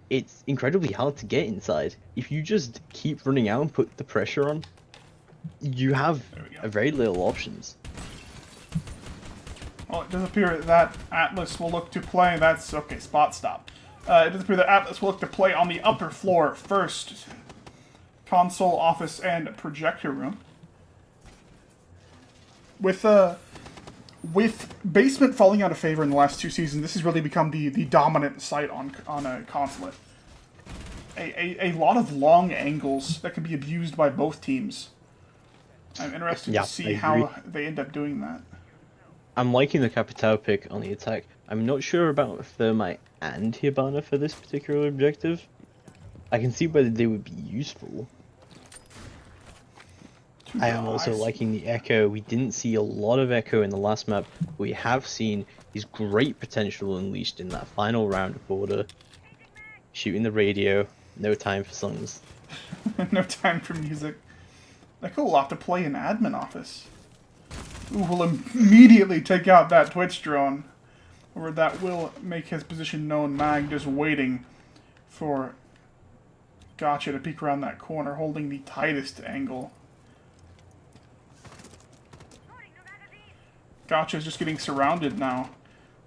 it's incredibly hard to get inside. If you just keep running out and put the pressure on, you have very little options. Well, it does appear that Atlas will look to play. That's okay. Spot stop. It does appear that Atlas will look to play on the upper floor first. Console, office, and projector room. With basement falling out of favor in the last 2 seasons, this has really become the dominant site on a consulate. A lot of long angles that can be abused by both teams. I'm interested to see how they end up doing that. I'm liking the Capitao pick on the attack. I'm not sure about Thermite and Hibana for this particular objective. I can see whether they would be useful. I am also liking the Echo. We didn't see a lot of Echo in the last map. We have seen his great potential unleashed in that final round of Border. Shooting the radio, no time for songs. No time for music. Echo will have to play in admin office. Ooh, will immediately take out that Twitch drone. Or that will make his position known. Mag just waiting for Gotcha to peek around that corner, holding the tightest angle. Gotcha is just getting surrounded now.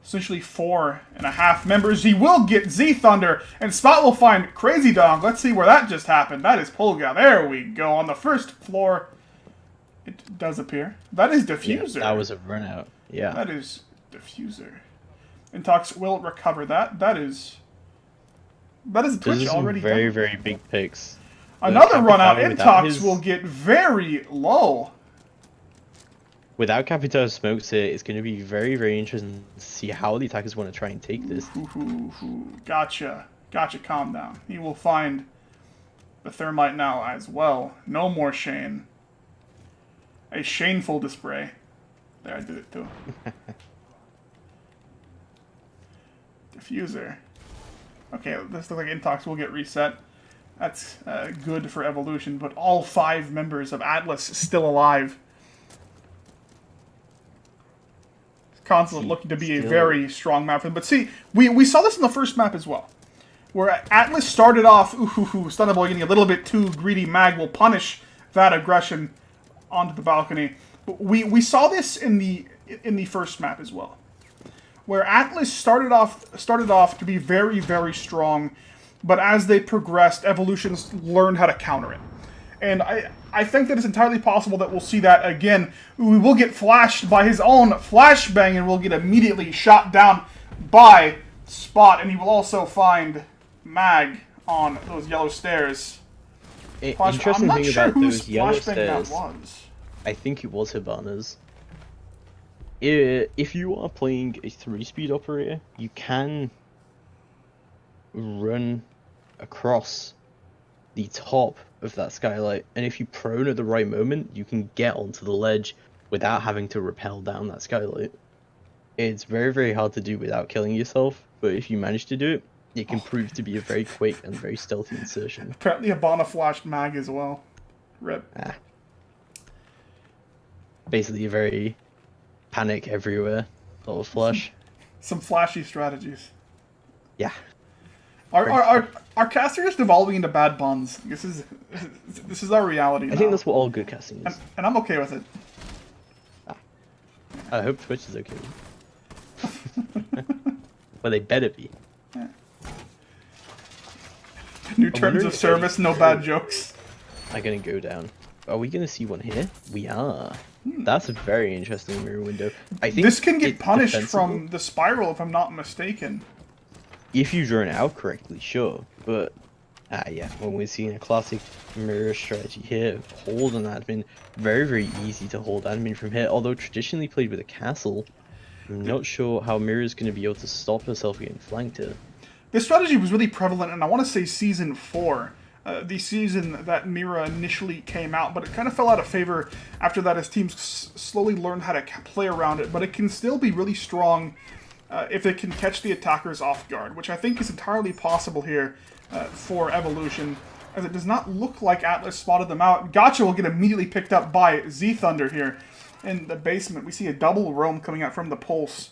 Essentially 4.5 members. He will get Z Thunder, and Spot will find Crazy Dog. Let's see where that just happened. That is Polga. There we go. On the first floor, it does appear. That is Diffuser. Yeah, that was a run out. Yeah. That is Diffuser. Intox will recover that. That is Twitch already very, done. very big picks. Another run out. Intox will get very low. Without Capitao smokes here, it's going to be very, very interesting to see how the attackers want to try and take this. Gotcha. Gotcha, calm down. He will find the Thermite now as well. No more Shane. A shameful display. There, I did it too. Diffuser. Okay, this looks like Intox will get reset. That's good for Evolution, but all 5 members of Atlas still alive. Console looking to be a very strong map for them. But see, we saw this in the first map as well. Where Atlas started off, Stunnerboy getting a little bit too greedy. Mag will punish that aggression onto the balcony. But we saw this in the first map as well. Where Atlas started off to be very, very strong, but as they progressed, Evolutions learned how to counter it. And I think that it's entirely possible that we'll see that again. We will get flashed by his own flashbang and we'll get immediately shot down by Spot. And he will also find Mag on those yellow stairs. Interesting thing about those yellow stairs, was. I think it was Hibana's. If you are playing a 3-speed operator, you can run across the top of that skylight, and if you prone at the right moment, you can get onto the ledge without having to rappel down that skylight. It's very, very hard to do without killing yourself, but if you manage to do it, it can prove to be a very quick and very stealthy insertion. Apparently Hibana flashed Mag as well. Rip. Basically a very panic everywhere sort of flash. Some flashy strategies. Yeah. Our casters devolving into bad buns. This is our reality now. I think that's what all good casting is. And I'm okay with it. I hope Twitch is okay with it. Well, they better be. Yeah. New terms of service, no bad jokes. I'm gonna go down. Are we gonna see one here? We are. That's a very interesting mirror window. I think this can get punished from the spiral, if I'm not mistaken. If you draw it out correctly, sure. But, yeah, when we're seeing a classic mirror strategy here, hold an admin, very, very easy to hold admin from here. Although traditionally played with a castle, I'm not sure how Mirror is going to be able to stop herself getting flanked here. This strategy was really prevalent, and I want to say Season 4. The season that Mira initially came out, but it kind of fell out of favor after that as teams slowly learned how to play around it. But it can still be really strong if it can catch the attackers off guard, which I think is entirely possible here for Evolution, as it does not look like Atlas spotted them out. Gotcha will get immediately picked up by Z Thunder here in the basement. We see a double roam coming out from the Pulse,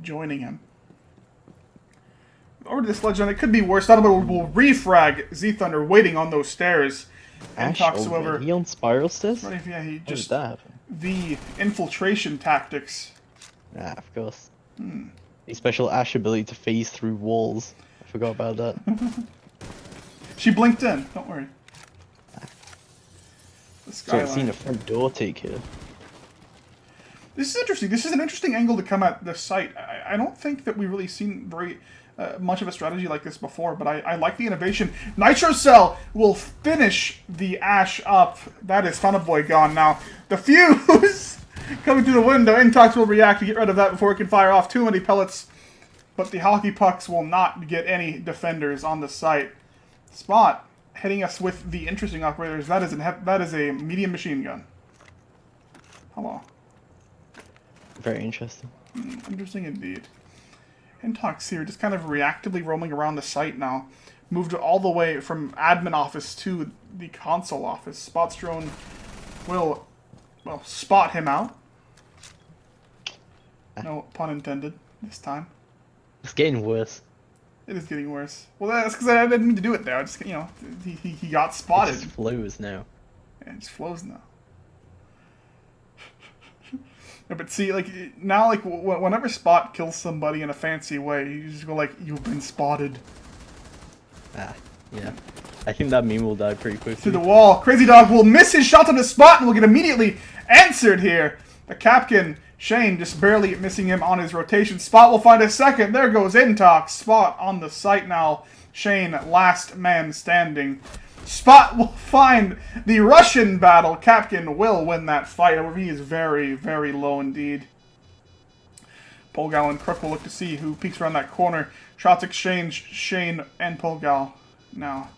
joining him. Over to this ledge, and it could be worse. Thunderbird will refrag Z Thunder waiting on those stairs. And talks over. He on spiral stairs? Yeah, he just the infiltration tactics. Ah, of course. A special Ash ability to phase through walls. I forgot about that. She blinked in. Don't worry. The So I've seen skyline. a front door take here. This is interesting. This is an interesting angle to come at the site. I don't think that we've really seen very much of a strategy like this before, but I like the innovation. Nitro Cell will finish the Ash up. That is Funnel Boy gone now. The fuse coming through the window. Intox will react to get rid of that before it can fire off too many pellets. But the hockey pucks will not get any defenders on the site. Spot hitting us with the interesting operators. That is a medium machine gun. Hello. Very interesting. Interesting indeed. Intox here, just kind of reactively roaming around the site now. Moved all the way from admin office to the console office. Spot's drone will, well, spot him out. No pun intended this time. It's getting worse. It is getting worse. Well, that's because I didn't mean to do it there. I just, he got It spotted. just flows now. Yeah, it just flows now. Yeah, but see, like, now, like, whenever Spot kills somebody in a fancy way, you just go like, you've been spotted. Ah, yeah. I think that meme will die pretty quickly. To the wall. Crazy Dog will miss his shot on the spot and will get immediately answered here. The Capkin, Shane, just barely missing him on his rotation. Spot will find a second. There goes Intox. Spot on the site now. Shane, last man standing. Spot will find the Russian battle. Capkin will win that fight. However, he is very, very low indeed. Polgal and Crook will look to see who peeks around that corner. Shots exchange. Shane and Polgal now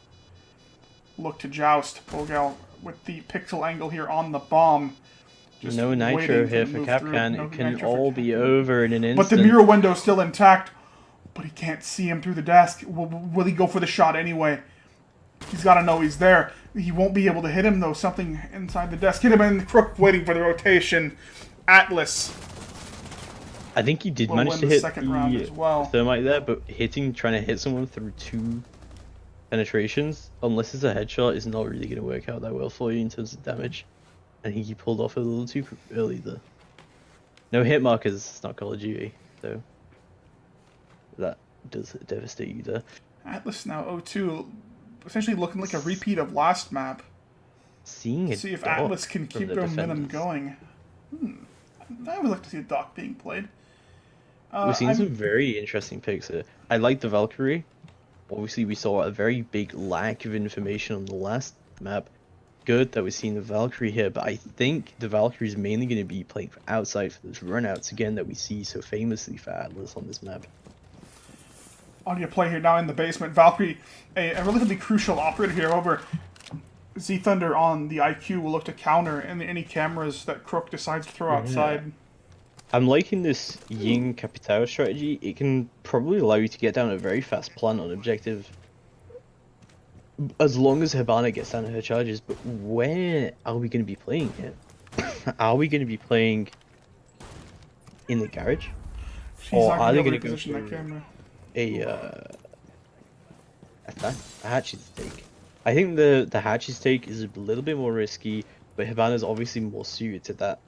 look to joust. Polgal with the pixel angle here on the bomb. Just no nitro waiting here to for move Capcan. through. It can nitro all for be Capcan. over in an instant. But the mirror window's still intact. But he can't see him through the desk. Will he go for the shot anyway? He's got to know he's there. He won't be able to hit him, though. Something inside the desk. Hit him in the Crook, waiting for the rotation. Atlas I think he did will manage win to the hit second round as well. thermite there, but trying to hit someone through 2 penetrations, unless it's a headshot, is not really going to work out that well for you in terms of damage. I think he pulled off a little too early there. No hit markers, it's not Call of Duty, so that does devastate you there. Atlas now 0-2, essentially looking like a repeat of last map. Seeing a See if dock Atlas can from keep the their momentum defenders. going. I would like to see a dock being played. We've seen I'm- some very interesting picks here. I like the Valkyrie. Obviously, we saw a very big lack of information on the last map. Good that we're seeing the Valkyrie here, but I think the Valkyrie is mainly going to be playing for outside for those runouts again that we see so famously for Atlas on this map. Audio play here now in the basement. Valkyrie, a relatively crucial operator here. However, Z Thunder on the IQ will look to counter any cameras that Crook decides to throw outside. I'm liking this Ying Capitao strategy. It can probably allow you to get down a very fast plant on objective. As long as Hibana gets down to her charges, but where are we going to be playing it? Are we going to be playing in the garage? She's Or not are they going to going to go reposition that for camera. a hatchet's take? I think the hatchet's take is a little bit more risky, but Hibana's obviously more suited to that.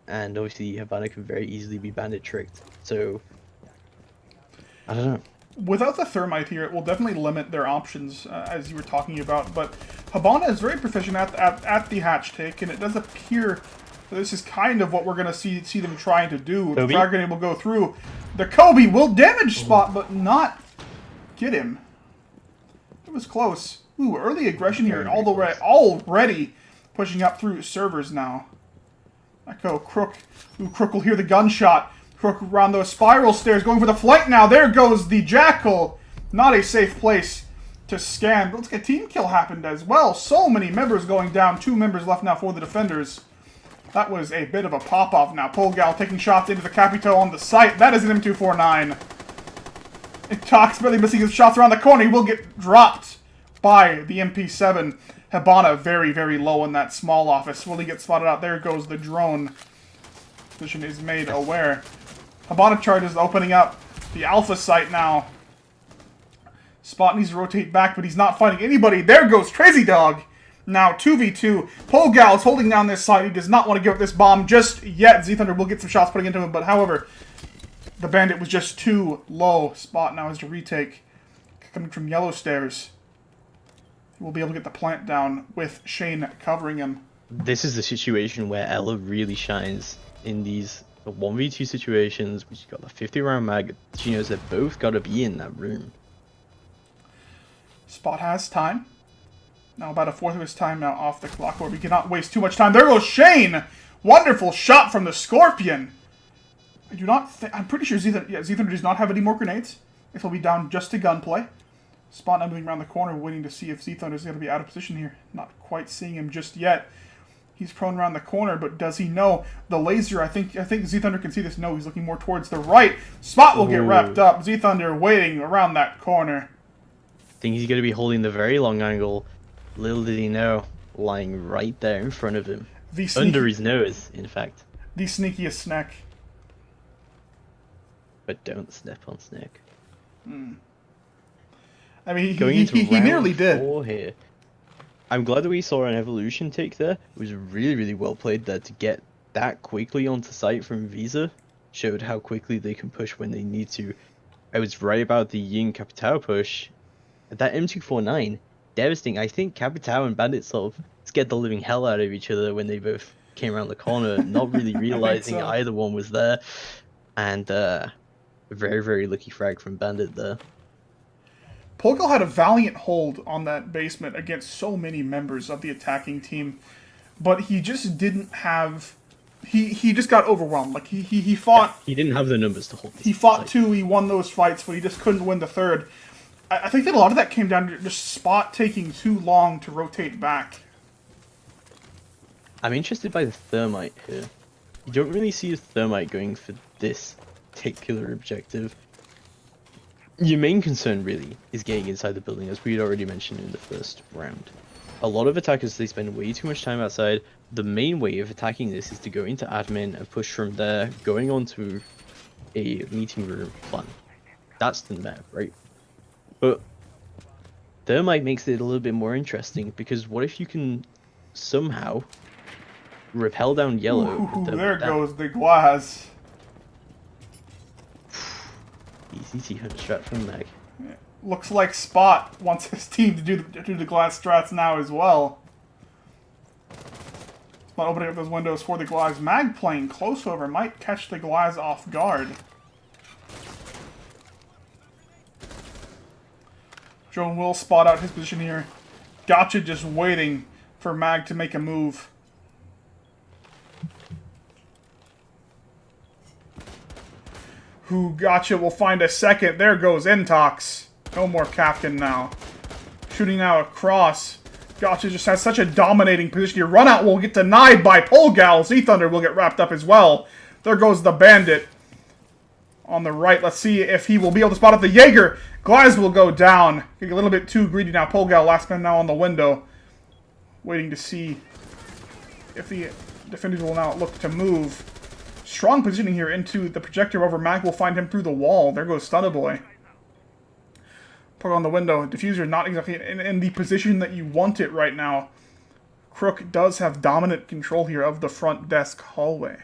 And obviously Hibana can very easily be bandit tricked. So, I don't know. Without the thermite here, it will definitely limit their options, as you were talking about. But Hibana is very proficient at the hatch take, and it does appear that this is kind of what we're going to see them trying to do. The Kobe? Frag Grenade will go through. The Kobe will damage Spot, but not get him. It was close. Ooh, early aggression here, and already pushing up through servers now. Echo, Crook. Ooh, Crook will hear the gunshot. Crook around those spiral stairs, going for the flank now. There goes the Jackal. Not a safe place to scan. But let's get a team kill happened as well. So many members going down. 2 members left now for the defenders. That was a bit of a pop-off now. Polgal taking shots into the Capito on the site. That is an M249. Tox barely missing his shots around the corner. He will get dropped by the MP7. Hibana very, very low in that small office. Will he get spotted out? There goes the drone. Position is made aware. Hibana charges opening up the Alpha site now. Spot needs to rotate back, but he's not finding anybody. There goes Crazy Dog. Now 2v2. Polgal is holding down this side. He does not want to give up this bomb just yet. Z Thunder will get some shots putting into him, but however, The bandit was just too low. Spot now has to retake. Coming from yellow stairs. He will be able to get the plant down with Shane covering him. This is the situation where Ella really shines in these 1v2 situations, which got the 50 round mag. She knows they've both got to be in that room. Spot has time. Now about a fourth of his time now off the clock, where we cannot waste too much time. There goes Shane! Wonderful shot from the Scorpion! I do not think... I'm pretty sure Z-Thunder does not have any more grenades. This will be down just to gunplay. Spot now moving around the corner, waiting to see if Z-Thunder is going to be out of position here. Not quite seeing him just yet. He's prone around the corner, but does he know? The laser, I think Z-Thunder can see this. No, he's looking more towards the right. Spot will get wrapped up. Z-Thunder waiting around that corner. I think he's going to be holding the very long angle. Little did he know, lying right there in front of him. Under his nose, in fact. The sneakiest snack. But don't step on Snake. I mean, he nearly did. Here. I'm glad that we saw an evolution take there. It was really, really well played there to get that quickly onto site from Visa. Showed how quickly they can push when they need to. I was right about the Yin Capitao push. That M249, devastating. I think Capitao and Bandit sort of scared the living hell out of each other when they both came around the corner, not really realizing either one was there. And a very, very lucky frag from Bandit there. Polgal had a valiant hold on that basement against so many members of the attacking team, but he just didn't have... He just got overwhelmed. Like, he fought... Yeah, he didn't have the numbers to hold this. He fought two, he won those fights, but he just couldn't win the third. I think that a lot of that came down to just Spot taking too long to rotate back. I'm interested by the Thermite here. You don't really see a Thermite going for this particular objective. Your main concern, really, is getting inside the building, as we had already mentioned in the first round. A lot of attackers, they spend way too much time outside. The main way of attacking this is to go into admin and push from there, going onto a meeting room plan. That's the map, right? But Thermite makes it a little bit more interesting, because what if you can somehow repel down yellow? Ooh, there goes the glass. Easy T-Hunt strat from Meg. Looks like Spot wants his team to do the glass strats now as well. Spot opening up those windows for the glass. Mag playing close over might catch the glass off guard. Joan will spot out his position here. Gotcha just waiting for Mag to make a move. Who Gotcha will find a second. There goes Intox. No more Captain now. Shooting now across. Gotcha just has such a dominating position here. Run out will get denied by Polgal. Z-Thunder will get wrapped up as well. There goes the Bandit. On the right, let's see if he will be able to spot up the Jaeger. Glaz will go down. Getting a little bit too greedy now. Polgal, last man now on the window. Waiting to see if the defenders will now look to move. Strong positioning here into the projector over Mag will find him through the wall. There goes Stunner Boy. Put on the window. Diffuser not exactly in the position that you want it right now. Crook does have dominant control here of the front desk hallway.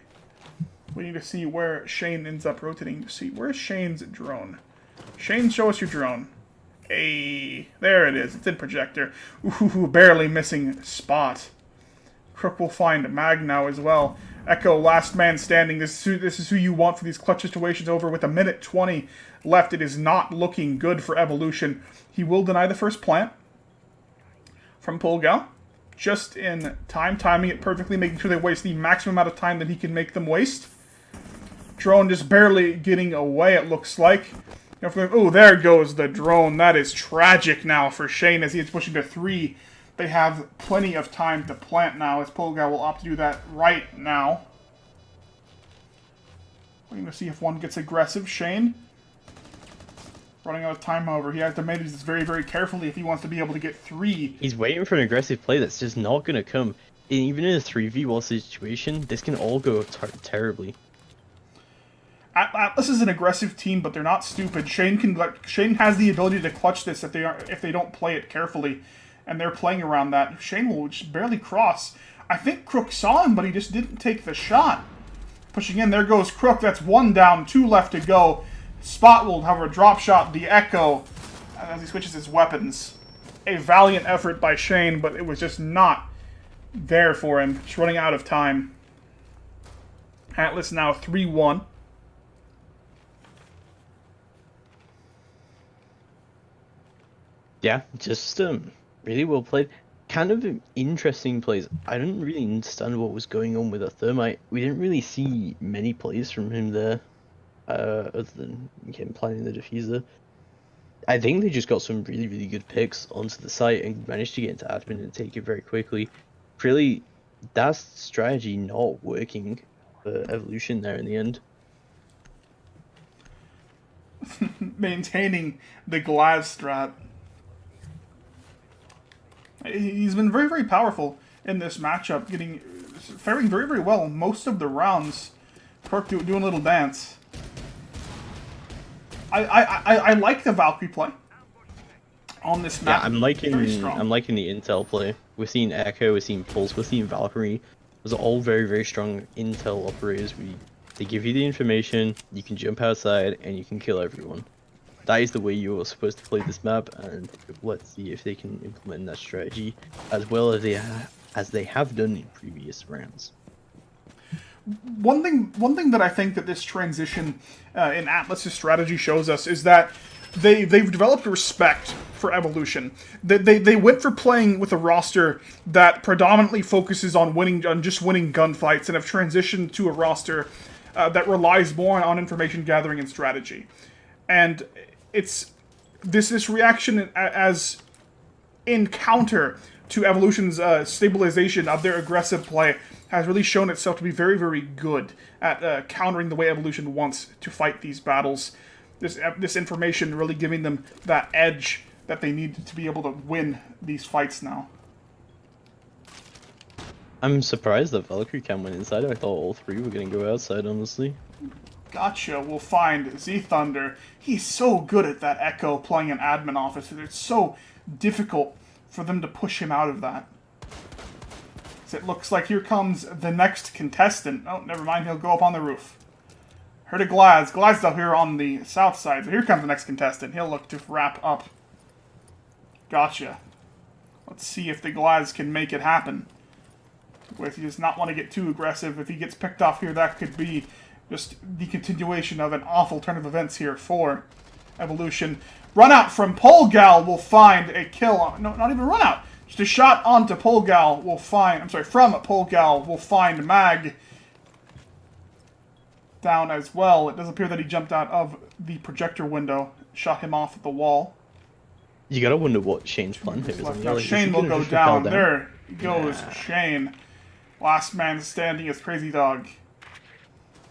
We need to see where Shane ends up rotating to see. Where's Shane's drone? Shane, show us your drone. Hey, there it is. It's in projector. Ooh, barely missing Spot. Crook will find Mag now as well. Echo, last man standing. This is who you want for these clutch situations. Over with a minute 20 left. It is not looking good for Evolution. He will deny the first plant from Polgal. Just in time, timing it perfectly, making sure they waste the maximum amount of time that he can make them waste. Drone just barely getting away, it looks like. Oh, there goes the drone. That is tragic now for Shane as he is pushing to 3. They have plenty of time to plant now, as Polgar will opt to do that right now. We're going to see if one gets aggressive. Shane, running out of time, however. He has to manage this very, very carefully if he wants to be able to get 3. He's waiting for an aggressive play that's just not going to come. Even in a 3v1 situation, this can all go terribly. Atlas is an aggressive team, but they're not stupid. Shane has the ability to clutch this if they don't play it carefully. And they're playing around that. Shane will just barely cross. I think Crook saw him, but he just didn't take the shot. pushing in. There goes Crook. That's 1 down, 2 left to go. Spot will have a drop shot. The Echo, as he switches his weapons. A valiant effort by Shane, but it was just not there for him. Just running out of time. Atlas now 3-1. Yeah, just really well played. Kind of interesting plays. I didn't really understand what was going on with a Thermite. We didn't really see many plays from him there, other than him planning the diffuser. I think they just got some really, really good picks onto the site and managed to get into admin and take it very quickly. Really, that strategy not working for Evolution there in the end. Maintaining the Glaz strat. He's been very, very powerful in this matchup, faring very, very well most of the rounds. Perk doing a little dance. I like the Valkyrie play on this map. Yeah, I'm liking the intel play. We're seeing Echo, we're seeing Pulse, we're seeing Valkyrie. Those are all very, very strong intel operators. They give you the information, you can jump outside, and you can kill everyone. That is the way you're supposed to play this map, and let's see if they can implement that strategy as well as they have done in previous rounds. One thing that I think that this transition in Atlas's strategy shows us is that they've developed respect for Evolution. They went for playing with a roster that predominantly focuses on just winning gunfights, and have transitioned to a roster that relies more on information gathering and strategy. And it's this reaction as in counter to Evolution's stabilization of their aggressive play has really shown itself to be very, very good at countering the way Evolution wants to fight these battles. This information really giving them that edge that they need to be able to win these fights now. I'm surprised that Valkyrie Cam went inside. I thought all three were going to go outside, honestly. Gotcha. We'll find Z Thunder. He's so good at that Echo playing an admin officer. It's so difficult for them to push him out of that. So it looks like here comes the next contestant. Oh, never mind. He'll go up on the roof. Heard of Glaz. Glaz is up here on the south side. So here comes the next contestant. He'll look to wrap up. Gotcha. Let's see if the Glaz can make it happen. He does not want to get too aggressive. If he gets picked off here, that could be just the continuation of an awful turn of events here for Evolution. Run out from Polgal will find a kill. No, not even a run out. Just a shot onto Polgal will find... I'm sorry, from Polgal will find Mag down as well. It does appear that he jumped out of the projector window. Shot him off at the wall. You gotta wonder what Shane's plan here is. Now Shane will go down. There goes Shane. Last man standing is Crazy Dog.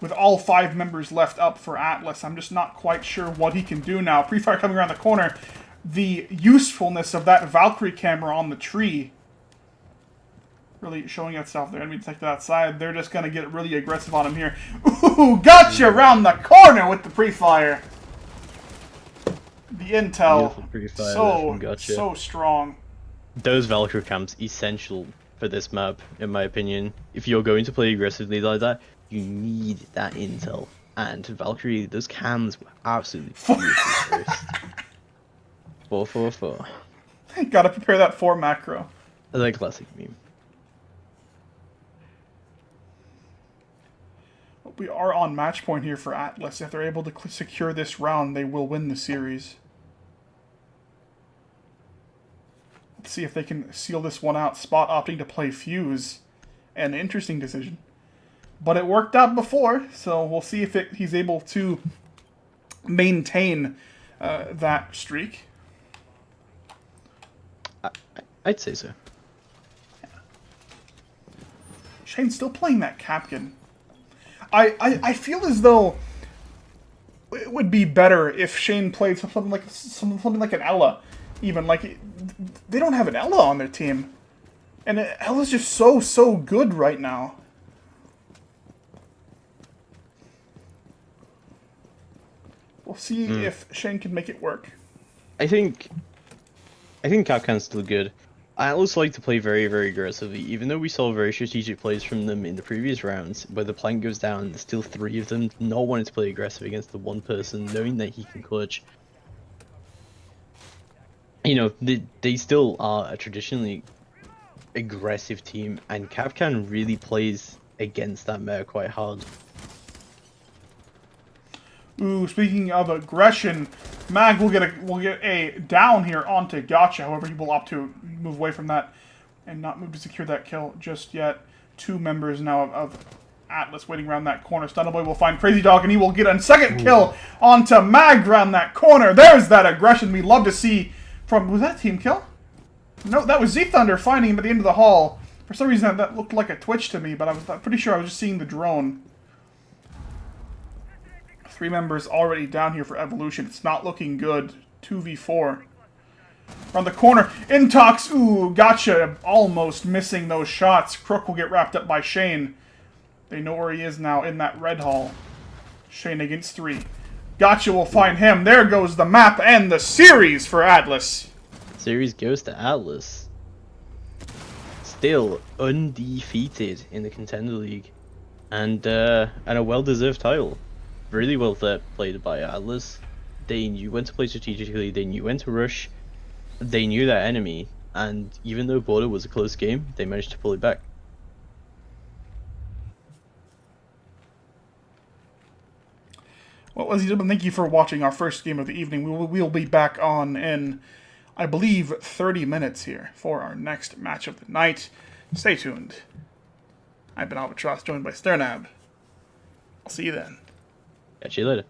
With all 5 members left up for Atlas, I'm just not quite sure what he can do now. Pre-fire coming around the corner. The usefulness of that Valkyrie camera on the tree really showing itself there. Enemy detected outside. They're just going to get really aggressive on him here. Ooh, gotcha around the corner with the pre-fire. The intel, so strong. Those Valkyrie cams essential for this map, in my opinion. If you're going to play aggressively like that, you need that intel. And Valkyrie, those cams were absolutely beautiful first. 4-4-4. Gotta prepare that 4 macro. That's a classic meme. We are on match point here for Atlas. If they're able to secure this round, they will win the series. Let's see if they can seal this one out. Spot opting to play Fuse. An interesting decision. But it worked out before, so we'll see if he's able to maintain that streak. I'd say so. Yeah. Shane's still playing that Capkin. I feel as though it would be better if Shane played something like an Ella. Even like they don't have an Ella on their team, and Ella's just so good right now. We'll see if Shane can make it work. I think Capcan's still good. Atlas like to play very, very aggressively, even though we saw very strategic plays from them in the previous rounds, where the plank goes down, there's still 3 of them not wanting to play aggressive against the one person, knowing that he can clutch. You know, they still are a traditionally aggressive team, and Kapkan really plays against that meta quite hard. Ooh, speaking of aggression, Mag will get a down here onto Gotcha. However, he will opt to move away from that and not move to secure that kill just yet. 2 members now of Atlas waiting around that corner. Stunnerboy will find Crazy Dog, and he will get a second kill onto Mag around that corner. There's that aggression we love to see from... Was that a team kill? No, that was Z Thunder finding him at the end of the hall. For some reason, that looked like a Twitch to me, but I'm pretty sure I was just seeing the drone. 3 members already down here for Evolution. It's not looking good. 2v4. Around the corner. Intox. Ooh, Gotcha. Almost missing those shots. Crook will get wrapped up by Shane. They know where he is now in that red hall. Shane against 3. Gotcha will find him. There goes the map and the series for Atlas. Series goes to Atlas. Still undefeated in the Contender League. And a well-deserved title. Really well played by Atlas. They knew when to play strategically, they knew when to rush, they knew their enemy, and even though Border was a close game, they managed to pull it back. Well, ladies and gentlemen, thank you for watching our first game of the evening. We'll be back on in, I believe, 30 minutes here for our next match of the night. Stay tuned. I've been Albatross, joined by Sternab. I'll see you then. Catch you later.